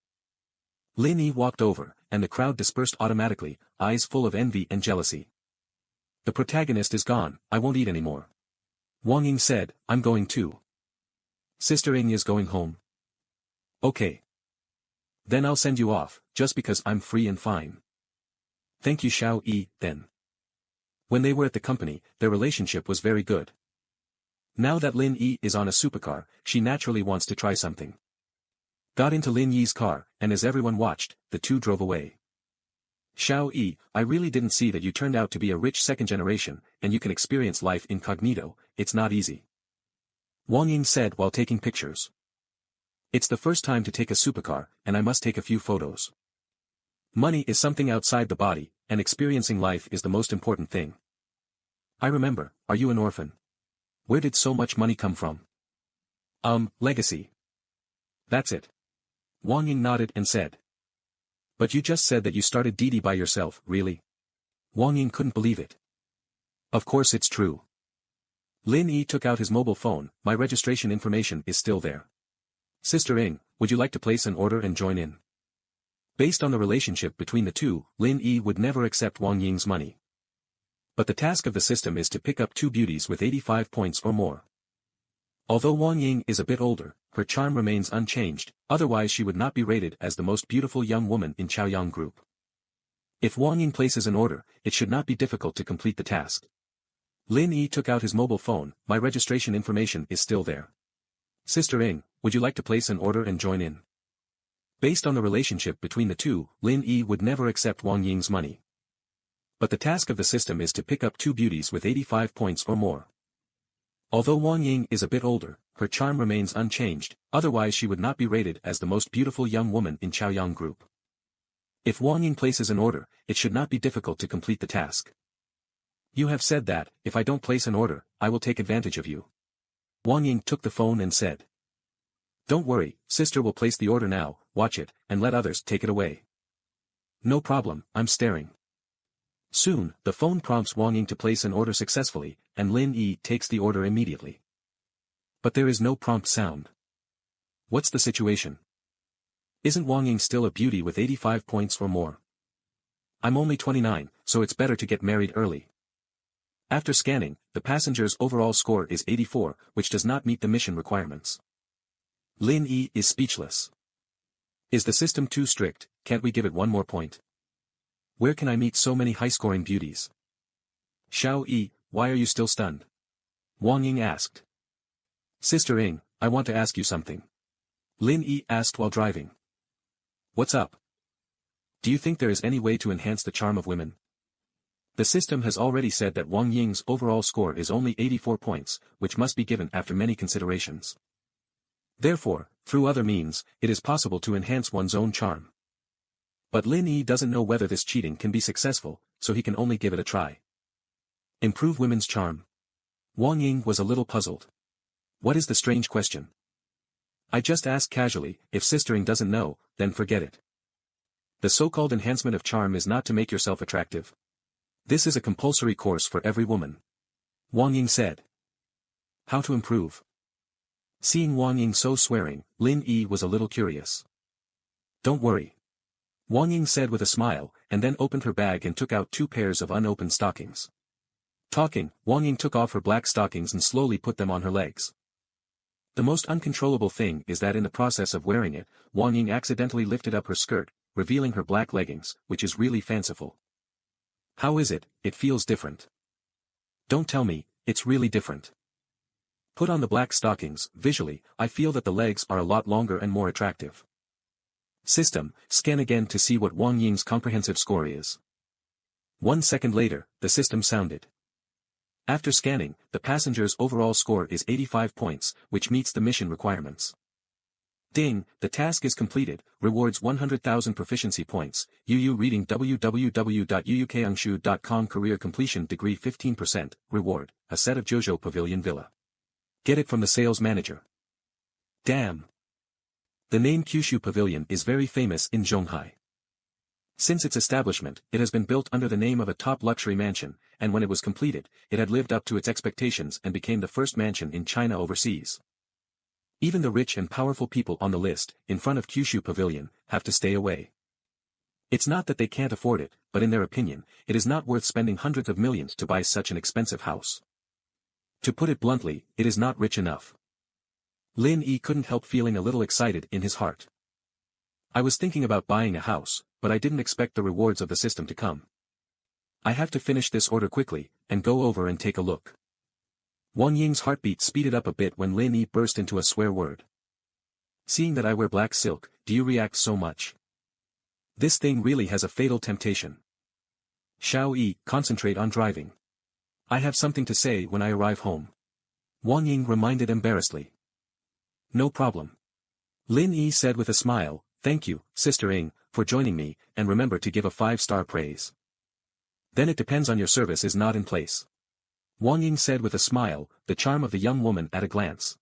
Lin Yi walked over, and the crowd dispersed automatically, eyes full of envy and jealousy. The protagonist is gone, I won't eat anymore. Wang Ying said, I'm going too. Sister Ing is going home. Okay. Then I'll send you off, just because I'm free and fine. Thank you Xiao Yi, then. When they were at the company, their relationship was very good. Now that Lin Yi is on a supercar, she naturally wants to try something. Got into Lin Yi's car, and as everyone watched, the two drove away. Xiao Yi, I really didn't see that you turned out to be a rich second generation, and you can experience life incognito, it's not easy. Wang Ying said while taking pictures. It's the first time to take a supercar, and I must take a few photos. Money is something outside the body, and experiencing life is the most important thing. I remember, are you an orphan? Where did so much money come from? Legacy. That's it. Wang Ying nodded and said. But you just said that you started Didi by yourself, really? Wang Ying couldn't believe it. Of course it's true. Lin Yi took out his mobile phone, my registration information is still there. Sister Ying, would you like to place an order and join in? Based on the relationship between the two, Lin Yi would never accept Wang Ying's money. But the task of the system is to pick up two beauties with 85 points or more. Although Wang Ying is a bit older, her charm remains unchanged, otherwise she would not be rated as the most beautiful young woman in Chaoyang Group. If Wang Ying places an order, it should not be difficult to complete the task. Lin Yi took out his mobile phone, my registration information is still there. Sister Ying, would you like to place an order and join in? Based on the relationship between the two, Lin Yi would never accept Wang Ying's money. But the task of the system is to pick up two beauties with 85 points or more. Although Wang Ying is a bit older, her charm remains unchanged, otherwise she would not be rated as the most beautiful young woman in Chaoyang Group. If Wang Ying places an order, it should not be difficult to complete the task. You have said that, if I don't place an order, I will take advantage of you. Wang Ying took the phone and said. Don't worry, sister will place the order now, watch it, and let others take it away. No problem, I'm staring. Soon, the phone prompts Wang Ying to place an order successfully, and Lin Yi takes the order immediately. But there is no prompt sound. What's the situation? Isn't Wang Ying still a beauty with 85 points or more? I'm only 29, so it's better to get married early. After scanning, the passenger's overall score is 84, which does not meet the mission requirements. Lin Yi is speechless. Is the system too strict? Can't we give it one more point? Where can I meet so many high-scoring beauties? Xiao Yi, why are you still stunned? Wang Ying asked. Sister Ying, I want to ask you something. Lin Yi asked while driving. What's up? Do you think there is any way to enhance the charm of women? The system has already said that Wang Ying's overall score is only 84 points, which must be given after many considerations. Therefore, through other means, it is possible to enhance one's own charm. But Lin Yi doesn't know whether this cheating can be successful, so he can only give it a try. Improve women's charm. Wang Ying was a little puzzled. What is the strange question? I just asked casually, if Sister Ying doesn't know, then forget it. The so-called enhancement of charm is not to make yourself attractive. This is a compulsory course for every woman. Wang Ying said. How to improve? Seeing Wang Ying so swearing, Lin Yi was a little curious. Don't worry. Wang Ying said with a smile, and then opened her bag and took out 2 pairs of unopened stockings. Talking, Wang Ying took off her black stockings and slowly put them on her legs. The most uncontrollable thing is that in the process of wearing it, Wang Ying accidentally lifted up her skirt, revealing her black leggings, which is really fanciful. How is it? It feels different. Don't tell me, it's really different. Put on the black stockings, visually, I feel that the legs are a lot longer and more attractive. System, scan again to see what Wang Ying's comprehensive score is. 1 second later, the system sounded. After scanning, the passenger's overall score is 85 points, which meets the mission requirements. Ding, the task is completed, rewards 100,000 proficiency points, UU reading www.uukangshu.com career completion degree 15%, reward, a set of Jojo Pavilion Villa. Get it from the sales manager. Damn. The name Kyushu Pavilion is very famous in Zhonghai. Since its establishment, it has been built under the name of a top luxury mansion, and when it was completed, it had lived up to its expectations and became the first mansion in China overseas. Even the rich and powerful people on the list, in front of Kyushu Pavilion, have to stay away. It's not that they can't afford it, but in their opinion, it is not worth spending hundreds of millions to buy such an expensive house. To put it bluntly, it is not rich enough. Lin Yi couldn't help feeling a little excited in his heart. I was thinking about buying a house, but I didn't expect the rewards of the system to come. I have to finish this order quickly, and go over and take a look. Wang Ying's heartbeat speeded up a bit when Lin Yi burst into a swear word. Seeing that I wear black silk, do you react so much? This thing really has a fatal temptation. Xiao Yi, concentrate on driving. I have something to say when I arrive home. Wang Ying reminded embarrassedly. No problem. Lin Yi said with a smile, thank you, Sister Ying, for joining me, and remember to give a 5-star praise. Then it depends on your service is not in place. Wang Ying said with a smile, the charm of the young woman at a glance.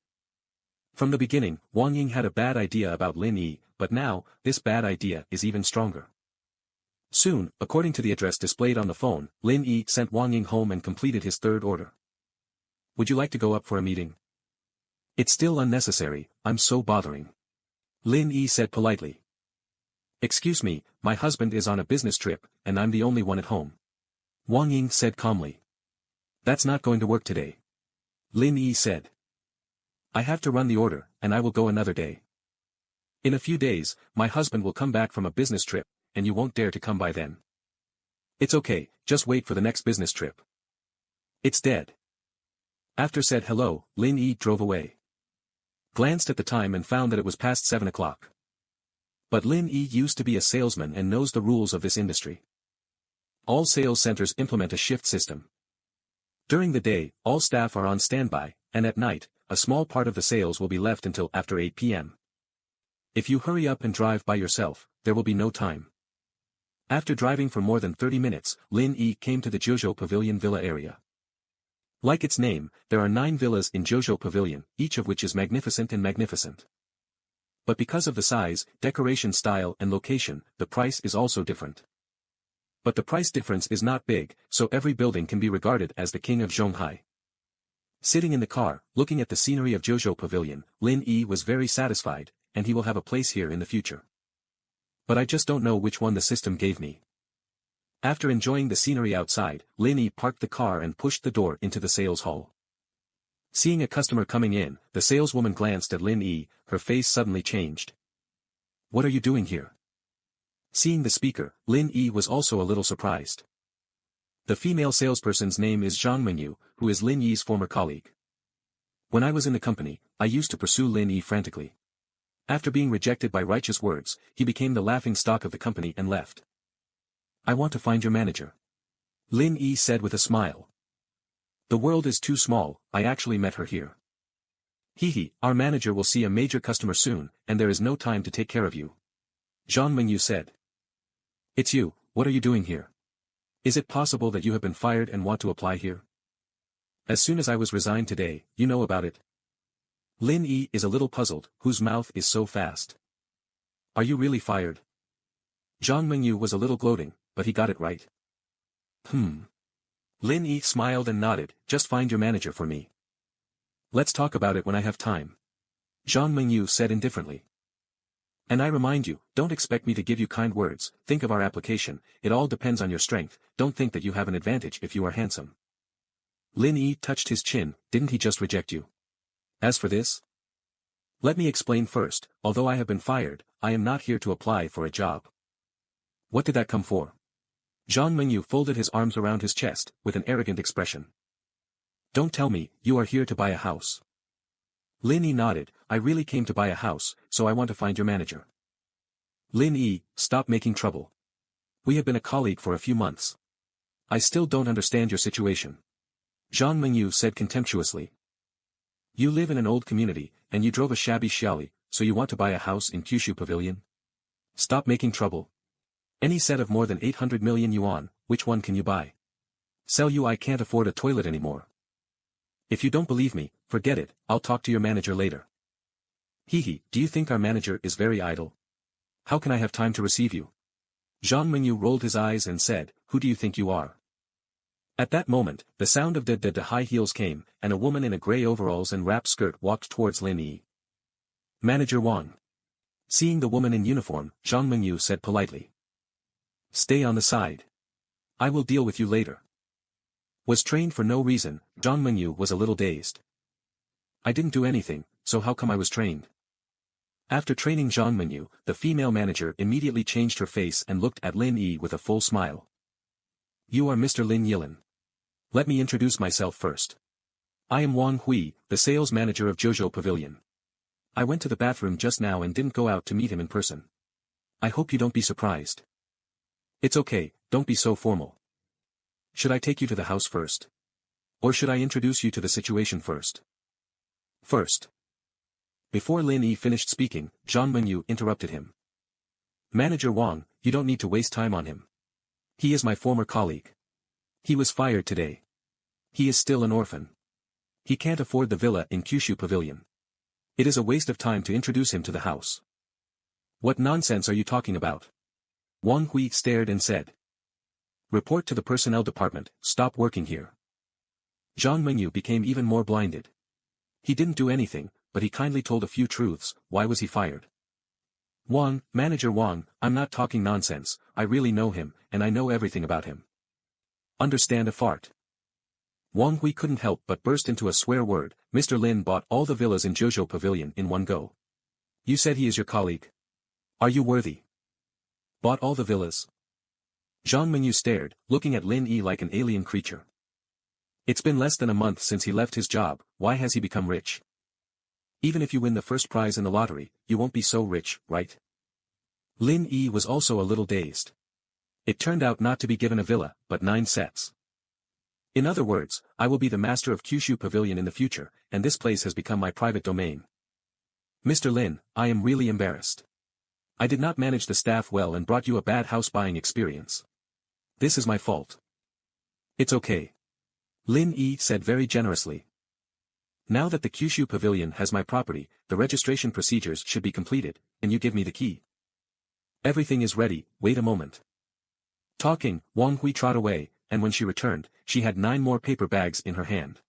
From the beginning, Wang Ying had a bad idea about Lin Yi, but now, this bad idea is even stronger. Soon, according to the address displayed on the phone, Lin Yi sent Wang Ying home and completed his 3rd order. Would you like to go up for a meeting? It's still unnecessary, I'm so bothering. Lin Yi said politely. Excuse me, my husband is on a business trip, and I'm the only one at home. Wang Ying said calmly. That's not going to work today. Lin Yi said. I have to run the order, and I will go another day. In a few days, my husband will come back from a business trip, and you won't dare to come by then. It's okay, just wait for the next business trip. It's dead. After said hello, Lin Yi drove away. Glanced at the time and found that it was past 7 o'clock. But Lin Yi used to be a salesman and knows the rules of this industry. All sales centers implement a shift system. During the day, all staff are on standby, and at night, a small part of the sales will be left until after 8 p.m. If you hurry up and drive by yourself, there will be no time. After driving for more than 30 minutes, Lin Yi came to the Jojo Pavilion Villa area. Like its name, there are 9 villas in Jojo Pavilion, each of which is magnificent and magnificent. But because of the size, decoration style and location, the price is also different. But the price difference is not big, so every building can be regarded as the king of Zhonghai. Sitting in the car, looking at the scenery of Jojo Pavilion, Lin Yi was very satisfied, and he will have a place here in the future. But I just don't know which one the system gave me. After enjoying the scenery outside, Lin Yi parked the car and pushed the door into the sales hall. Seeing a customer coming in, the saleswoman glanced at Lin Yi, her face suddenly changed. What are you doing here? Seeing the speaker, Lin Yi was also a little surprised. The female salesperson's name is Zhang Mengyu, who is Lin Yi's former colleague. When I was in the company, I used to pursue Lin Yi frantically. After being rejected by righteous words, he became the laughing stock of the company and left. I want to find your manager. Lin Yi said with a smile. The world is too small, I actually met her here. Hehe, our manager will see a major customer soon, and there is no time to take care of you. Zhang Mengyu said. It's you, what are you doing here? Is it possible that you have been fired and want to apply here? As soon as I was resigned today, you know about it. Lin Yi is a little puzzled, whose mouth is so fast. Are you really fired? Zhang Mengyu was a little gloating, but he got it right. Lin Yi smiled and nodded, just find your manager for me. Let's talk about it when I have time. Zhang Mengyu said indifferently. And I remind you, don't expect me to give you kind words, think of our application, it all depends on your strength, don't think that you have an advantage if you are handsome. Lin Yi touched his chin, didn't he just reject you? As for this? Let me explain first, although I have been fired, I am not here to apply for a job. What did that come for? Zhang Mengyu folded his arms around his chest, with an arrogant expression. Don't tell me, you are here to buy a house. Lin Yi nodded, I really came to buy a house, so I want to find your manager. Lin Yi, stop making trouble. We have been a colleague for a few months. I still don't understand your situation. Zhang Mengyu said contemptuously. You live in an old community, and you drove a shabby Xiaoli, so you want to buy a house in Kyushu Pavilion? Stop making trouble. Any set of more than 800 million yuan, which one can you buy? Sell you I can't afford a toilet anymore. If you don't believe me, forget it, I'll talk to your manager later. Hehe, do you think our manager is very idle? How can I have time to receive you? Zhang Mengyu rolled his eyes and said, who do you think you are? At that moment, the sound of the high heels came, and a woman in a grey overalls and wrap skirt walked towards Lin Yi. Manager Wang. Seeing the woman in uniform, Zhang Mengyu said politely. Stay on the side. I will deal with you later. Was trained for no reason, Zhang Mengyu was a little dazed. I didn't do anything, so how come I was trained? After training Zhang Menyu, the female manager immediately changed her face and looked at Lin Yi with a full smile. You are Mr. Lin Yilin. Let me introduce myself first. I am Wang Hui, the sales manager of Jojo Pavilion. I went to the bathroom just now and didn't go out to meet him in person. I hope you don't be surprised. It's okay, don't be so formal. Should I take you to the house first? Or should I introduce you to the situation first? First. Before Lin Yi finished speaking, Zhang Menyu interrupted him. Manager Wang, you don't need to waste time on him. He is my former colleague. He was fired today. He is still an orphan. He can't afford the villa in Kyushu Pavilion. It is a waste of time to introduce him to the house. What nonsense are you talking about? Wang Hui stared and said. Report to the personnel department, stop working here. Zhang Menyu became even more blinded. He didn't do anything, but he kindly told a few truths. Why was he fired? Wang, Manager Wang, I'm not talking nonsense, I really know him, and I know everything about him. Understand a fart. Wang Hui couldn't help but burst into a swear word. Mr. Lin bought all the villas in Jojo Pavilion in one go. You said he is your colleague. Are you worthy? Bought all the villas? Zhang Menyu stared, looking at Lin Yi like an alien creature. It's been less than a month since he left his job, why has he become rich? Even if you win the first prize in the lottery, you won't be so rich, right? Lin Yi was also a little dazed. It turned out not to be given a villa, but 9 sets. In other words, I will be the master of Kyushu Pavilion in the future, and this place has become my private domain. Mr. Lin, I am really embarrassed. I did not manage the staff well and brought you a bad house buying experience. This is my fault. It's okay. Lin Yi said very generously. Now that the Kyushu Pavilion has my property, the registration procedures should be completed, and you give me the key. Everything is ready, wait a moment. Talking, Wang Hui trot away, and when she returned, she had 9 more paper bags in her hand.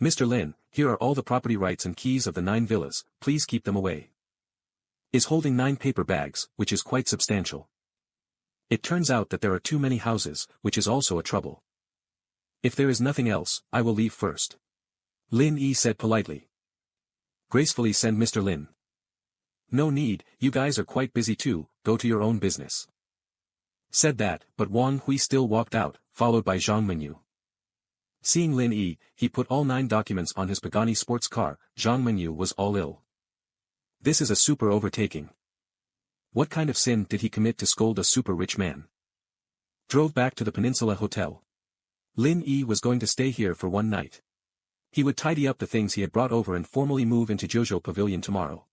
Mr. Lin, here are all the property rights and keys of the 9 villas, please keep them away. Is holding 9 paper bags, which is quite substantial. It turns out that there are too many houses, which is also a trouble. If there is nothing else, I will leave first. Lin Yi said politely. Gracefully send Mr. Lin. No need, you guys are quite busy too, go to your own business. Said that, but Wang Hui still walked out, followed by Zhang Menyu. Seeing Lin Yi, he put all 9 documents on his Pagani sports car. Zhang Menyu was all ill. This is a super overtaking. What kind of sin did he commit to scold a super rich man? Drove back to the Peninsula Hotel. Lin Yi was going to stay here for one night. He would tidy up the things he had brought over and formally move into Jojo Pavilion tomorrow.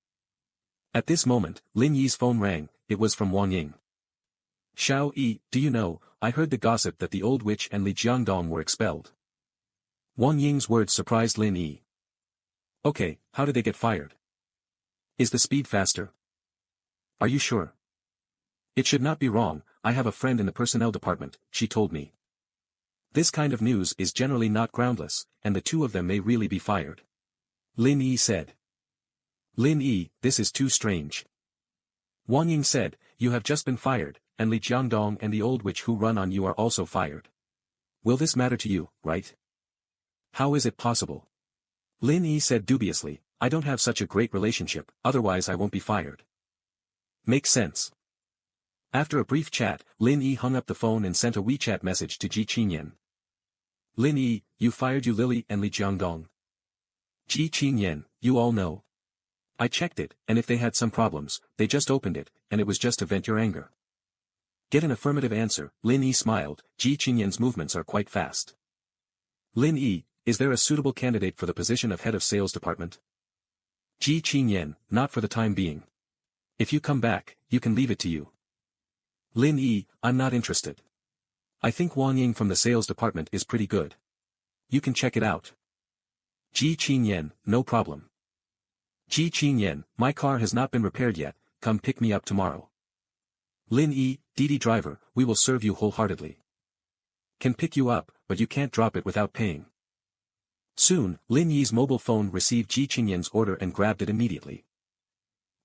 At this moment, Lin Yi's phone rang. It was from Wang Ying. Xiao Yi, do you know, I heard the gossip that the old witch and Li Jiangdong were expelled. Wang Ying's words surprised Lin Yi. Okay, how did they get fired? Is the speed faster? Are you sure? It should not be wrong, I have a friend in the personnel department, she told me. This kind of news is generally not groundless, and the 2 of them may really be fired. Lin Yi said. Lin Yi, this is too strange. Wang Ying said, you have just been fired, and Li Jiangdong and the old witch who run on you are also fired. Will this matter to you, right? How is it possible? Lin Yi said dubiously, I don't have such a great relationship, otherwise I won't be fired. Makes sense. After a brief chat, Lin Yi hung up the phone and sent a WeChat message to Ji Qingyan. Lin Yi, you fired Yu Lily and Li Jiangdong. Ji Qingyan, you all know. I checked it, and if they had some problems, they just opened it, and it was just to vent your anger. Get an affirmative answer. Lin Yi smiled. Ji Qingyan's movements are quite fast. Lin Yi, is there a suitable candidate for the position of head of sales department? Ji Qingyan, not for the time being. If you come back, you can leave it to you. Lin Yi, I'm not interested. I think Wang Ying from the sales department is pretty good. You can check it out. Ji Qingyan, no problem. Ji Qingyan, my car has not been repaired yet, come pick me up tomorrow. Lin Yi, Didi driver, we will serve you wholeheartedly. Can pick you up, but you can't drop it without paying. Soon, Lin Yi's mobile phone received Ji Qingyan's order and grabbed it immediately.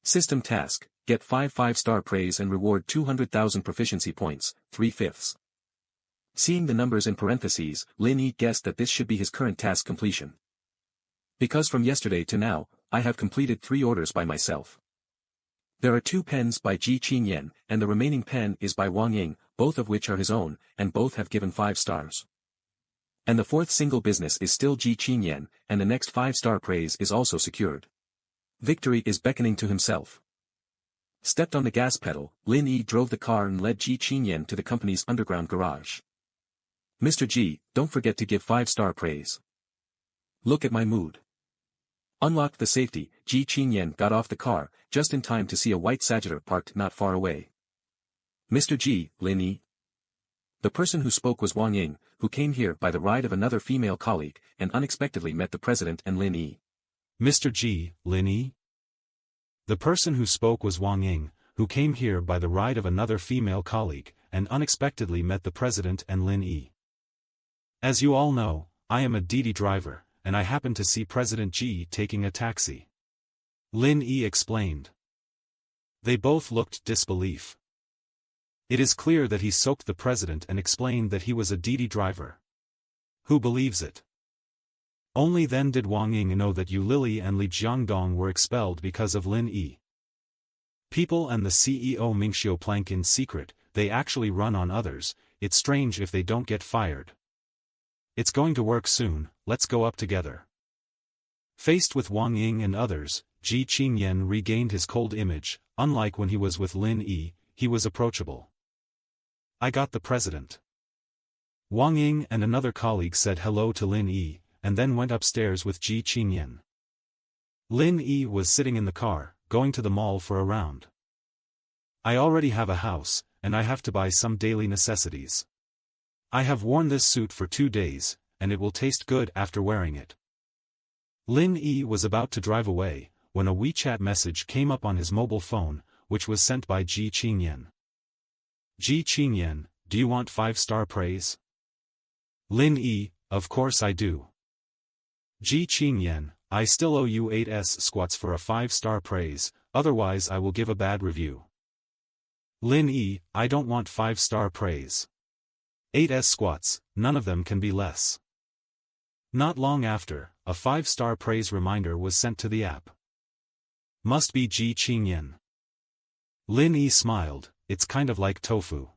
System task, get 5 5-star praise and reward 200,000 proficiency points, 3/5. Seeing the numbers in parentheses, Lin Yi guessed that this should be his current task completion. Because from yesterday to now, I have completed 3 orders by myself. There are 2 pens by Ji Qingyan, and the remaining pen is by Wang Ying, both of which are his own, and both have given 5 stars. And the 4th single business is still Ji Qingyan, and the next 5-star praise is also secured. Victory is beckoning to himself. Stepped on the gas pedal, Lin Yi drove the car and led Ji Qingyan to the company's underground garage. Mr. Ji, don't forget to give 5-star praise. Look at my mood. Unlocked the safety, Ji Qingyan got off the car, just in time to see a white Sagittar parked not far away. Mr. Ji, Lin Yi. The person who spoke was Wang Ying, who came here by the ride of another female colleague, and unexpectedly met the president and Lin Yi. Mr. Ji, Lin Yi. The person who spoke was Wang Ying, who came here by the ride of another female colleague, and unexpectedly met the president and Lin Yi. As you all know, I am a Didi driver, and I happened to see President Ji taking a taxi. Lin Yi explained. They both looked disbelief. It is clear that he soaked the president and explained that he was a Didi driver. Who believes it? Only then did Wang Ying know that Yu Lili and Li Jiangdong were expelled because of Lin Yi. People and the CEO Mingxiu plank in secret, they actually run on others. It's strange if they don't get fired. It's going to work soon, let's go up together. Faced with Wang Ying and others, Ji Qingyan regained his cold image. Unlike when he was with Lin Yi, he was approachable. I got the president. Wang Ying and another colleague said hello to Lin Yi, and then went upstairs with Ji Qingyan. Lin Yi was sitting in the car, going to the mall for a round. I already have a house, and I have to buy some daily necessities. I have worn this suit for 2 days, and it will taste good after wearing it. Lin Yi was about to drive away, when a WeChat message came up on his mobile phone, which was sent by Ji Qingyan. Ji Qingyan, do you want 5-star praise? Lin Yi, of course I do. Ji Qingyan, I still owe you 8s squats for a 5-star praise, otherwise I will give a bad review. Lin Yi, I don't want 5-star praise. 8s squats, none of them can be less. Not long after, a 5-star praise reminder was sent to the app. Must be Ji Qingyan. Lin Yi smiled, it's kind of like tofu.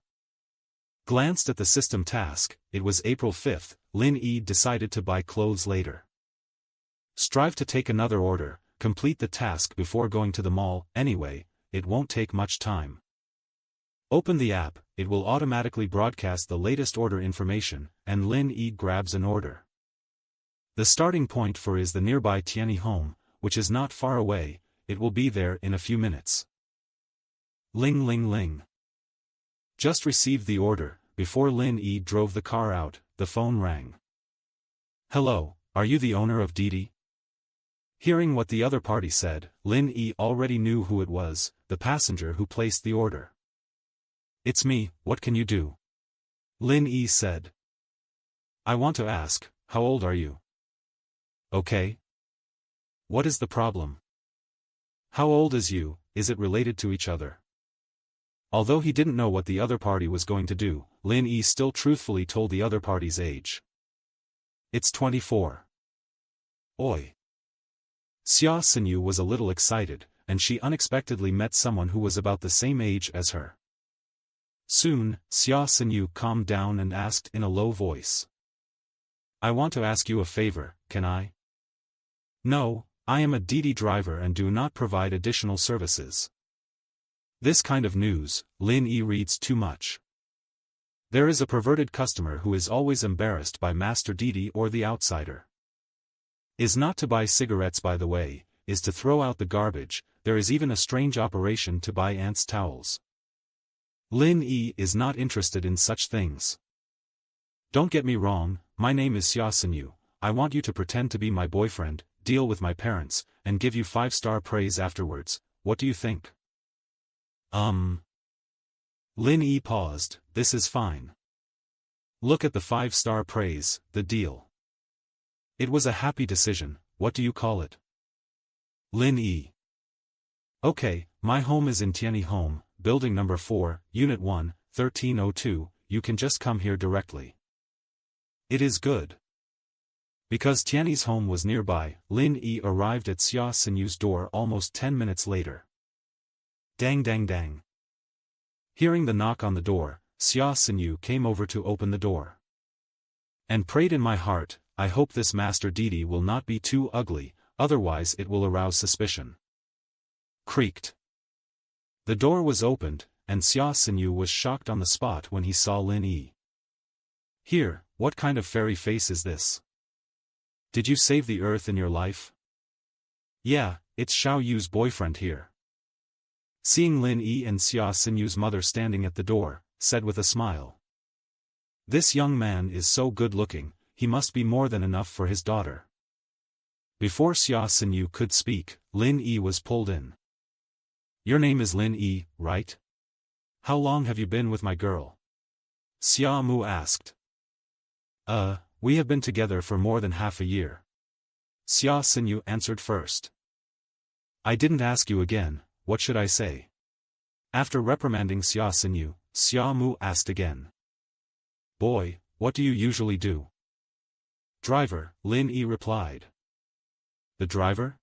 Glanced at the system task, it was April 5th, Lin Yi decided to buy clothes later. Strive to take another order, complete the task before going to the mall, anyway, it won't take much time. Open the app, it will automatically broadcast the latest order information, and Lin Yi grabs an order. The starting point for is the nearby Tianyi home, which is not far away, it will be there in a few minutes. Ling ling ling. Just received the order. Before Lin Yi drove the car out, the phone rang. Hello, are you the owner of Didi? Hearing what the other party said, Lin Yi already knew who it was, the passenger who placed the order. It's me, what can you do? Lin Yi said. I want to ask, how old are you? Okay. What is the problem? How old is you, is it related to each other? Although he didn't know what the other party was going to do, Lin Yi still truthfully told the other party's age. It's 24. Oi. Xia Xinyu was a little excited, and she unexpectedly met someone who was about the same age as her. Soon, Xia Xinyu calmed down and asked in a low voice. I want to ask you a favor, can I? No, I am a Didi driver and do not provide additional services. This kind of news, Lin Yi reads too much. There is a perverted customer who is always embarrassed by Master Didi or the outsider. Is not to buy cigarettes by the way, is to throw out the garbage, there is even a strange operation to buy ants' towels. Lin Yi is not interested in such things. Don't get me wrong, my name is Xia Xinyu, I want you to pretend to be my boyfriend, deal with my parents, and give you 5-star praise afterwards, what do you think? Lin Yi paused, this is fine. Look at the 5-star praise, the deal. It was a happy decision, what do you call it? Lin Yi. Okay, my home is in Tianyi Home, building number 4, Unit 1, 1302, you can just come here directly. It is good. Because Tianyi's home was nearby, Lin Yi arrived at Xia Xinyu's door almost 10 minutes later. Dang dang dang. Hearing the knock on the door, Xia Xinyu came over to open the door. And prayed in my heart, I hope this Master Didi will not be too ugly, otherwise it will arouse suspicion. Creaked. The door was opened, and Xia Xinyu was shocked on the spot when he saw Lin Yi. Here, what kind of fairy face is this? Did you save the earth in your life? Yeah, it's Xiao Yu's boyfriend here. Seeing Lin Yi and Xia Xinyu's mother standing at the door, said with a smile. This young man is so good-looking, he must be more than enough for his daughter. Before Xia Xinyu could speak, Lin Yi was pulled in. Your name is Lin Yi, right? How long have you been with my girl? Xia Mu asked. We have been together for more than half a year. Xia Xinyu answered first. I didn't ask you again, what should I say? After reprimanding Xia Xinyu, Xia Mu asked again. Boy, what do you usually do? Driver, Lin Yi replied. The driver?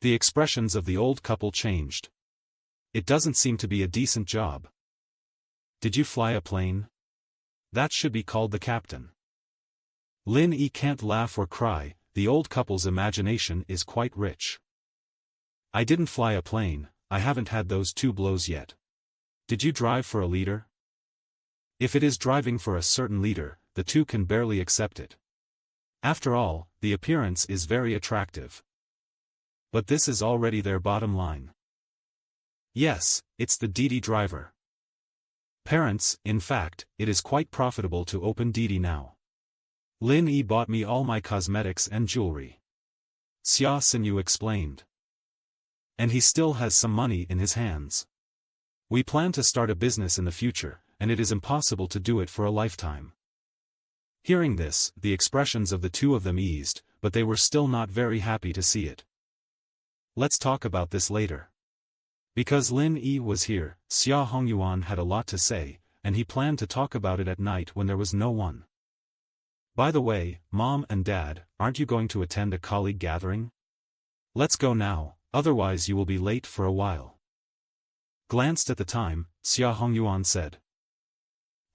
The expressions of the old couple changed. It doesn't seem to be a decent job. Did you fly a plane? That should be called the captain. Lin Yi can't laugh or cry, the old couple's imagination is quite rich. I didn't fly a plane, I haven't had those 2 blows yet. Did you drive for a leader? If it is driving for a certain leader, the 2 can barely accept it. After all, the appearance is very attractive. But this is already their bottom line. Yes, it's the Didi driver. Parents, in fact, it is quite profitable to open Didi now. Lin Yi bought me all my cosmetics and jewelry. Xia Xinyu explained. And he still has some money in his hands. We plan to start a business in the future, and it is impossible to do it for a lifetime. Hearing this, the expressions of the 2 of them eased, but they were still not very happy to see it. Let's talk about this later. Because Lin Yi was here, Xia Hongyuan had a lot to say, and he planned to talk about it at night when there was no one. By the way, Mom and Dad, aren't you going to attend a colleague gathering? Let's go now, otherwise you will be late for a while. Glanced at the time, Xia Hongyuan said.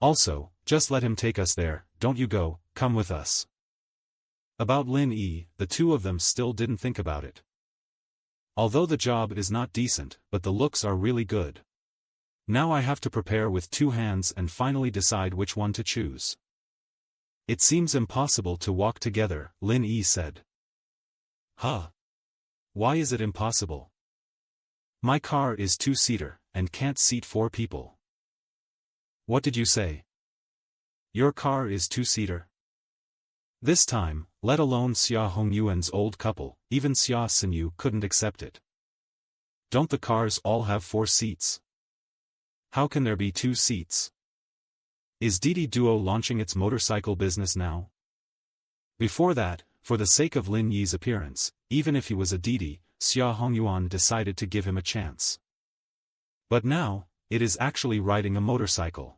Also, just let him take us there, don't you go, come with us. About Lin Yi, the 2 of them still didn't think about it. Although the job is not decent, but the looks are really good. Now I have to prepare with 2 hands and finally decide which one to choose. It seems impossible to walk together, Lin Yi said. Huh? Why is it impossible? My car is 2-seater, and can't seat 4 people. What did you say? Your car is 2-seater? This time, let alone Xia Hongyuan's old couple, even Xia Xinyu couldn't accept it. Don't the cars all have 4 seats? How can there be 2 seats? Is Didi Duo launching its motorcycle business now? Before that, for the sake of Lin Yi's appearance, even if he was a Didi, Xia Hongyuan decided to give him a chance. But now, it is actually riding a motorcycle.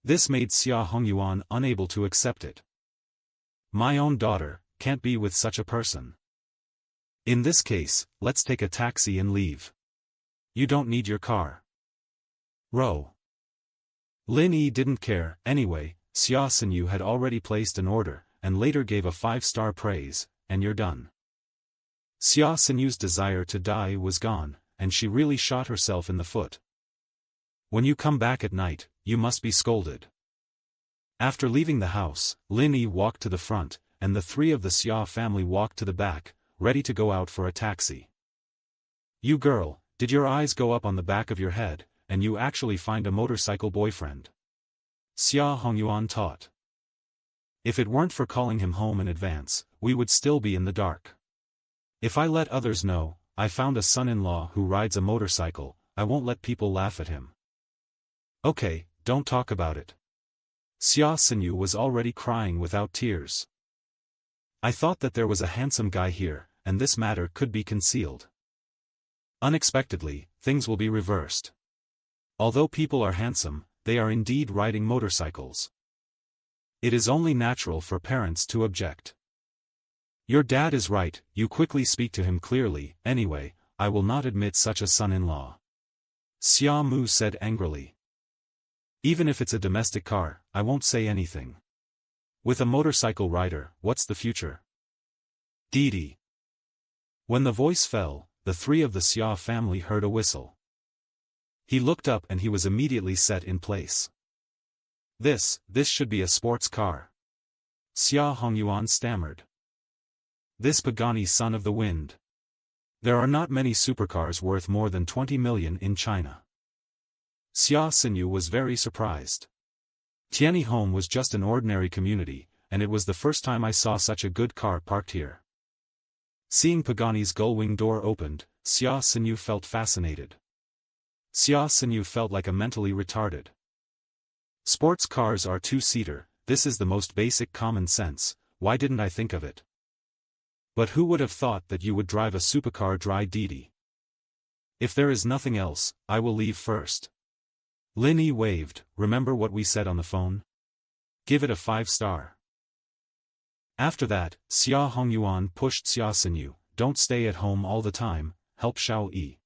This made Xia Hongyuan unable to accept it. My own daughter can't be with such a person. In this case, let's take a taxi and leave. You don't need your car. Row. Lin Yi didn't care, anyway, Xia Xinyu had already placed an order, and later gave a 5-star praise, and you're done. Xia Xinyu's desire to die was gone, and she really shot herself in the foot. When you come back at night, you must be scolded. After leaving the house, Lin Yi walked to the front, and the 3 of the Xia family walked to the back, ready to go out for a taxi. You girl, did your eyes go up on the back of your head, and you actually find a motorcycle boyfriend? Xia Hongyuan taught. If it weren't for calling him home in advance, we would still be in the dark. If I let others know, I found a son-in-law who rides a motorcycle, I won't let people laugh at him. Okay, don't talk about it. Xia Xinyu was already crying without tears. I thought that there was a handsome guy here, and this matter could be concealed. Unexpectedly, things will be reversed. Although people are handsome, they are indeed riding motorcycles. It is only natural for parents to object. Your dad is right, you quickly speak to him clearly, anyway, I will not admit such a son-in-law. Xia Mu said angrily. Even if it's a domestic car, I won't say anything. With a motorcycle rider, what's the future? Didi. When the voice fell, the three of the Xia family heard a whistle. He looked up and he was immediately set in place. This should be a sports car. Xia Hongyuan stammered. This Pagani son of the wind. There are not many supercars worth more than 20 million in China. Xia Xinyu was very surprised. Tianyi Home was just an ordinary community, and it was the first time I saw such a good car parked here. Seeing Pagani's gullwing door opened, Xia Xinyu felt fascinated. Xia Xinyu felt like a mentally retarded. Sports cars are two-seater, this is the most basic common sense, why didn't I think of it? But who would have thought that you would drive a supercar dry Didi? If there is nothing else, I will leave first. Lin Yi waved, remember what we said on the phone? Give it a 5-star. After that, Xia Hongyuan pushed Xia Xinyu, don't stay at home all the time, help Xiao Yi.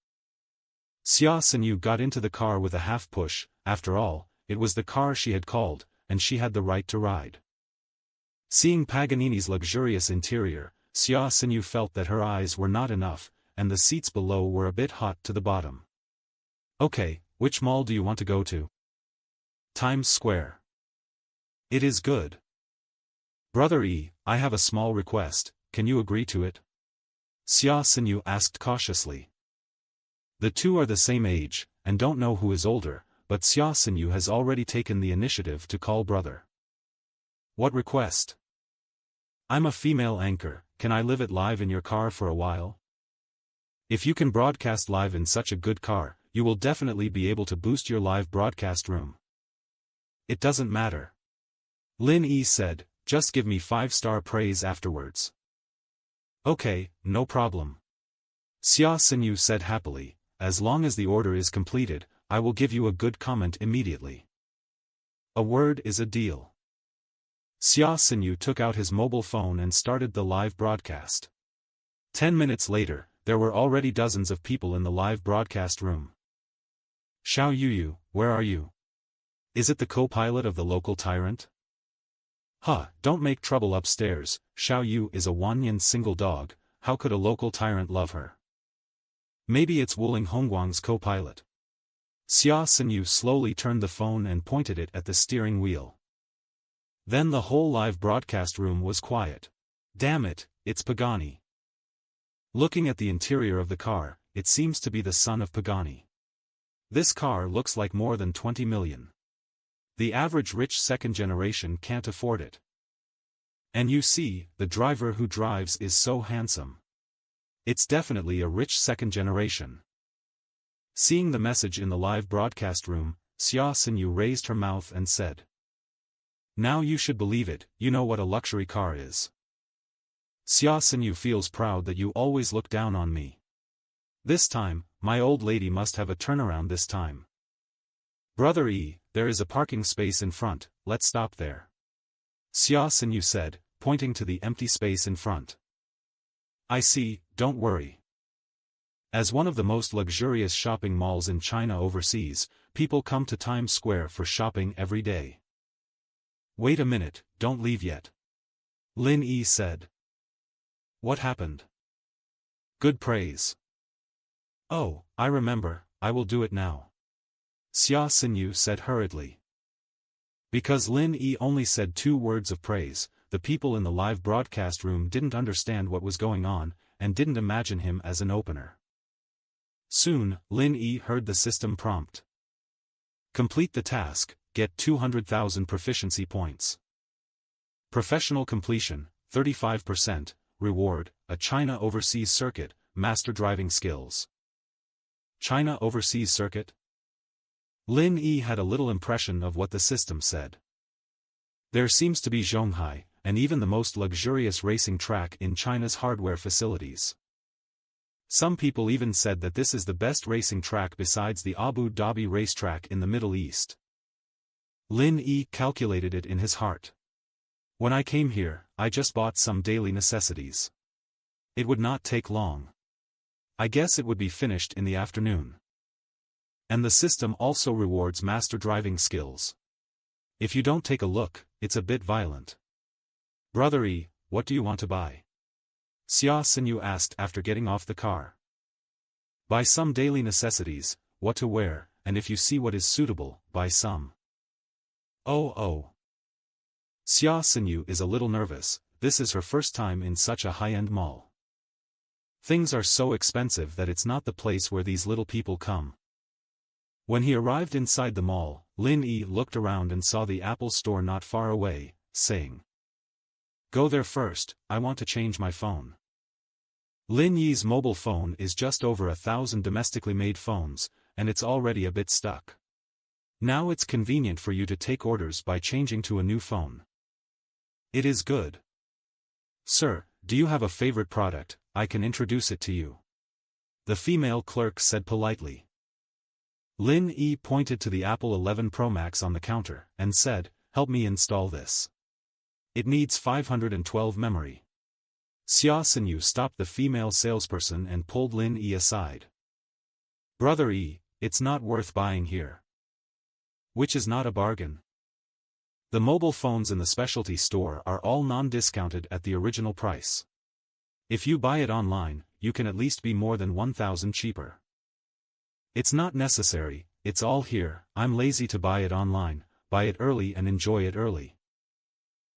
Xia Xinyu got into the car with a half-push, after all, it was the car she had called, and she had the right to ride. Seeing Paganini's luxurious interior, Xia Xinyu felt that her eyes were not enough, and the seats below were a bit hot to the bottom. Okay, which mall do you want to go to? Times Square. It is good. Brother Yi, I have a small request, can you agree to it? Xia Xinyu asked cautiously. The two are the same age, and don't know who is older, but Xia Xinyu has already taken the initiative to call brother. What request? I'm a female anchor, can I live it live in your car for a while? If you can broadcast live in such a good car, you will definitely be able to boost your live broadcast room. It doesn't matter. Lin Yi said, just give me 5-star praise afterwards. Okay, no problem. Xia Xinyu said happily, as long as the order is completed, I will give you a good comment immediately. A word is a deal. Xia Xinyu took out his mobile phone and started the live broadcast. 10 minutes later, there were already dozens of people in the live broadcast room. Xiao Yuyu, where are you? Is it the co-pilot of the local tyrant? Huh, don't make trouble upstairs, Xiao Yu is a Wanyan single dog, how could a local tyrant love her? Maybe it's Wuling Hongguang's co-pilot. Xia Xinyu slowly turned the phone and pointed it at the steering wheel. Then the whole live broadcast room was quiet. Damn it, it's Pagani. Looking at the interior of the car, it seems to be the son of Pagani. This car looks like more than 20 million. The average rich second generation can't afford it. And you see, the driver who drives is so handsome. It's definitely a rich second generation. Seeing the message in the live broadcast room, Xia Xinyu raised her mouth and said. Now you should believe it, you know what a luxury car is. Xia Xinyu feels proud that you always look down on me. This time, my old lady must have a turnaround this time. Brother Yi, there is a parking space in front, let's stop there. Xia Xinyu said, pointing to the empty space in front. I see, don't worry. As one of the most luxurious shopping malls in China overseas, people come to Times Square for shopping every day. Wait a minute, don't leave yet. Lin Yi said. What happened? Good praise. Oh, I remember, I will do it now. Xia Xinyu said hurriedly. Because Lin Yi only said 2 words of praise, the people in the live broadcast room didn't understand what was going on, and didn't imagine him as an opener. Soon, Lin Yi heard the system prompt. Complete the task, get 200,000 proficiency points. Professional completion, 35%, reward, a China Overseas Circuit, master driving skills. China Overseas Circuit? Lin Yi had a little impression of what the system said. There seems to be Zhonghai, and even the most luxurious racing track in China's hardware facilities. Some people even said that this is the best racing track besides the Abu Dhabi racetrack in the Middle East. Lin Yi calculated it in his heart. When I came here, I just bought some daily necessities. It would not take long. I guess it would be finished in the afternoon. And the system also rewards master driving skills. If you don't take a look, it's a bit violent. Brother E, what do you want to buy? Xia Xinyu asked after getting off the car. Buy some daily necessities, what to wear, and if you see what is suitable, buy some. Oh. Xia Xinyu is a little nervous, this is her first time in such a high-end mall. Things are so expensive that it's not the place where these little people come. When he arrived inside the mall, Lin Yi looked around and saw the Apple store not far away, saying, "Go there first, I want to change my phone." Lin Yi's mobile phone is just over 1,000 domestically made phones, and it's already a bit stuck. Now it's convenient for you to take orders by changing to a new phone. It is good. Sir, do you have a favorite product? I can introduce it to you. The female clerk said politely. Lin Yi pointed to the Apple 11 Pro Max on the counter, and said, "Help me install this. It needs 512 memory." Xia Xinyu stopped the female salesperson and pulled Lin Yi aside. "Brother E, it's not worth buying here." Which is not a bargain. The mobile phones in the specialty store are all non-discounted at the original price. If you buy it online, you can at least be more than 1,000 cheaper. It's not necessary, it's all here, I'm lazy to buy it online, buy it early and enjoy it early.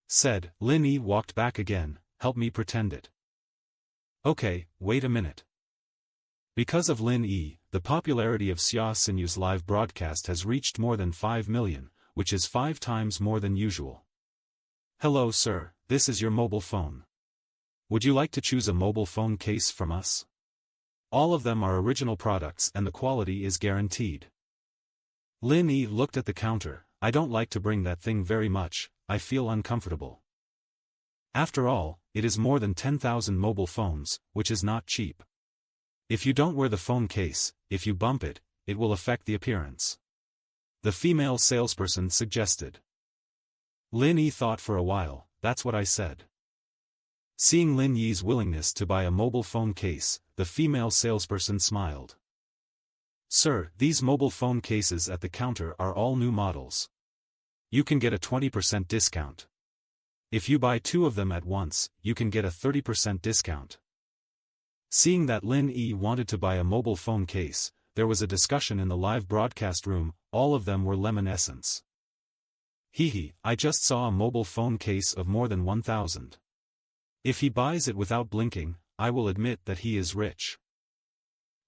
Said, Lin Yi walked back again, help me pretend it. Okay, wait a minute. Because of Lin Yi, the popularity of Xia Xinyu's live broadcast has reached more than 5 million, which is 5 times more than usual. Hello sir, this is your mobile phone. Would you like to choose a mobile phone case from us? All of them are original products and the quality is guaranteed. Lin Yi looked at the counter, I don't like to bring that thing very much, I feel uncomfortable. After all, it is more than 10,000 mobile phones, which is not cheap. If you don't wear the phone case, if you bump it, it will affect the appearance. The female salesperson suggested. Lin Yi thought for a while, that's what I said. Seeing Lin Yi's willingness to buy a mobile phone case, the female salesperson smiled. Sir, these mobile phone cases at the counter are all new models. You can get a 20% discount. If you buy 2 of them at once, you can get a 30% discount. Seeing that Lin Yi wanted to buy a mobile phone case, there was a discussion in the live broadcast room, all of them were lemon essence. Hehe, I just saw a mobile phone case of more than 1,000. If he buys it without blinking, I will admit that he is rich.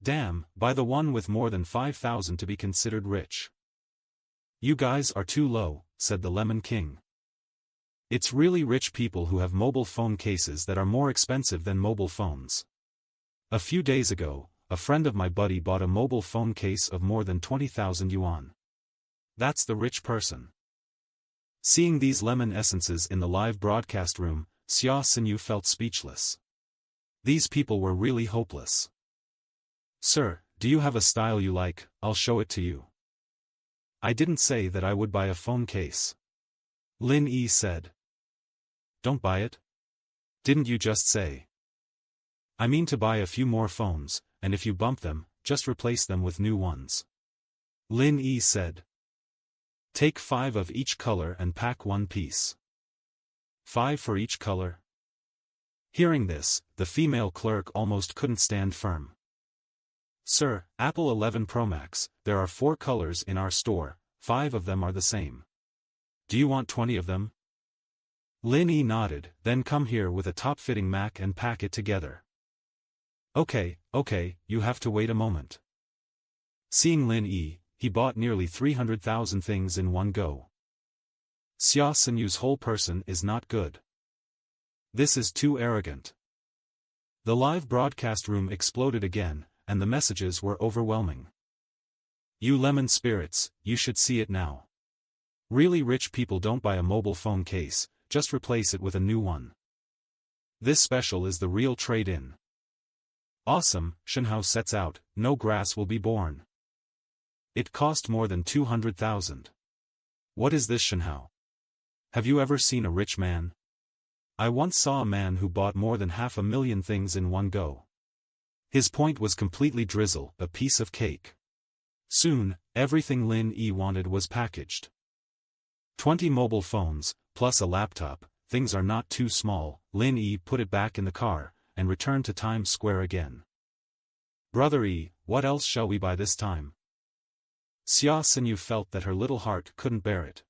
Damn, buy the one with more than 5,000 to be considered rich. You guys are too low, said the Lemon King. It's really rich people who have mobile phone cases that are more expensive than mobile phones. A few days ago, a friend of my buddy bought a mobile phone case of more than 20,000 yuan. That's the rich person. Seeing these lemon essences in the live broadcast room, Xia Xinyu felt speechless. These people were really hopeless. Sir, do you have a style you like? I'll show it to you. I didn't say that I would buy a phone case. Lin Yi said. Don't buy it? Didn't you just say? I mean to buy a few more phones, and if you bump them, just replace them with new ones. Lin Yi said. Take 5 of each color and pack 1 piece. 5 for each color? Hearing this, the female clerk almost couldn't stand firm. Sir, Apple 11 Pro Max, there are 4 colors in our store, 5 of them are the same. Do you want 20 of them? Lin Yi nodded, then come here with a top-fitting Mac and pack it together. Okay, you have to wait a moment. Seeing Lin Yi, he bought nearly 300,000 things in one go. Xia Xinyu's whole person is not good. This is too arrogant. The live broadcast room exploded again, and the messages were overwhelming. You lemon spirits, you should see it now. Really rich people don't buy a mobile phone case, just replace it with a new one. This special is the real trade-in. Awesome, Shenhao sets out, no grass will be born. It cost more than 200,000. What is this Shenhao? Have you ever seen a rich man? I once saw a man who bought more than 500,000 things in one go. His point was completely drizzle, a piece of cake. Soon, everything Lin Yi wanted was packaged. 20 mobile phones, plus a laptop. Things are not too small. Lin Yi put it back in the car, and returned to Times Square again. Brother Yi, what else shall we buy this time? Xia Xinyu felt that her little heart couldn't bear it.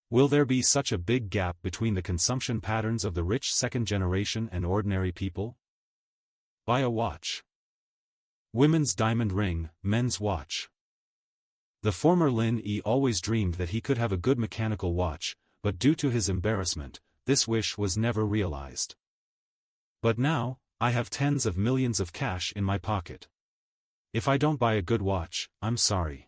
Will there be such a big gap between the consumption patterns of the rich second generation and ordinary people? Buy a watch. Women's diamond ring, men's watch. The former Lin Yi always dreamed that he could have a good mechanical watch, but due to his embarrassment, this wish was never realized. But now, I have tens of millions of cash in my pocket. If I don't buy a good watch, I'm sorry.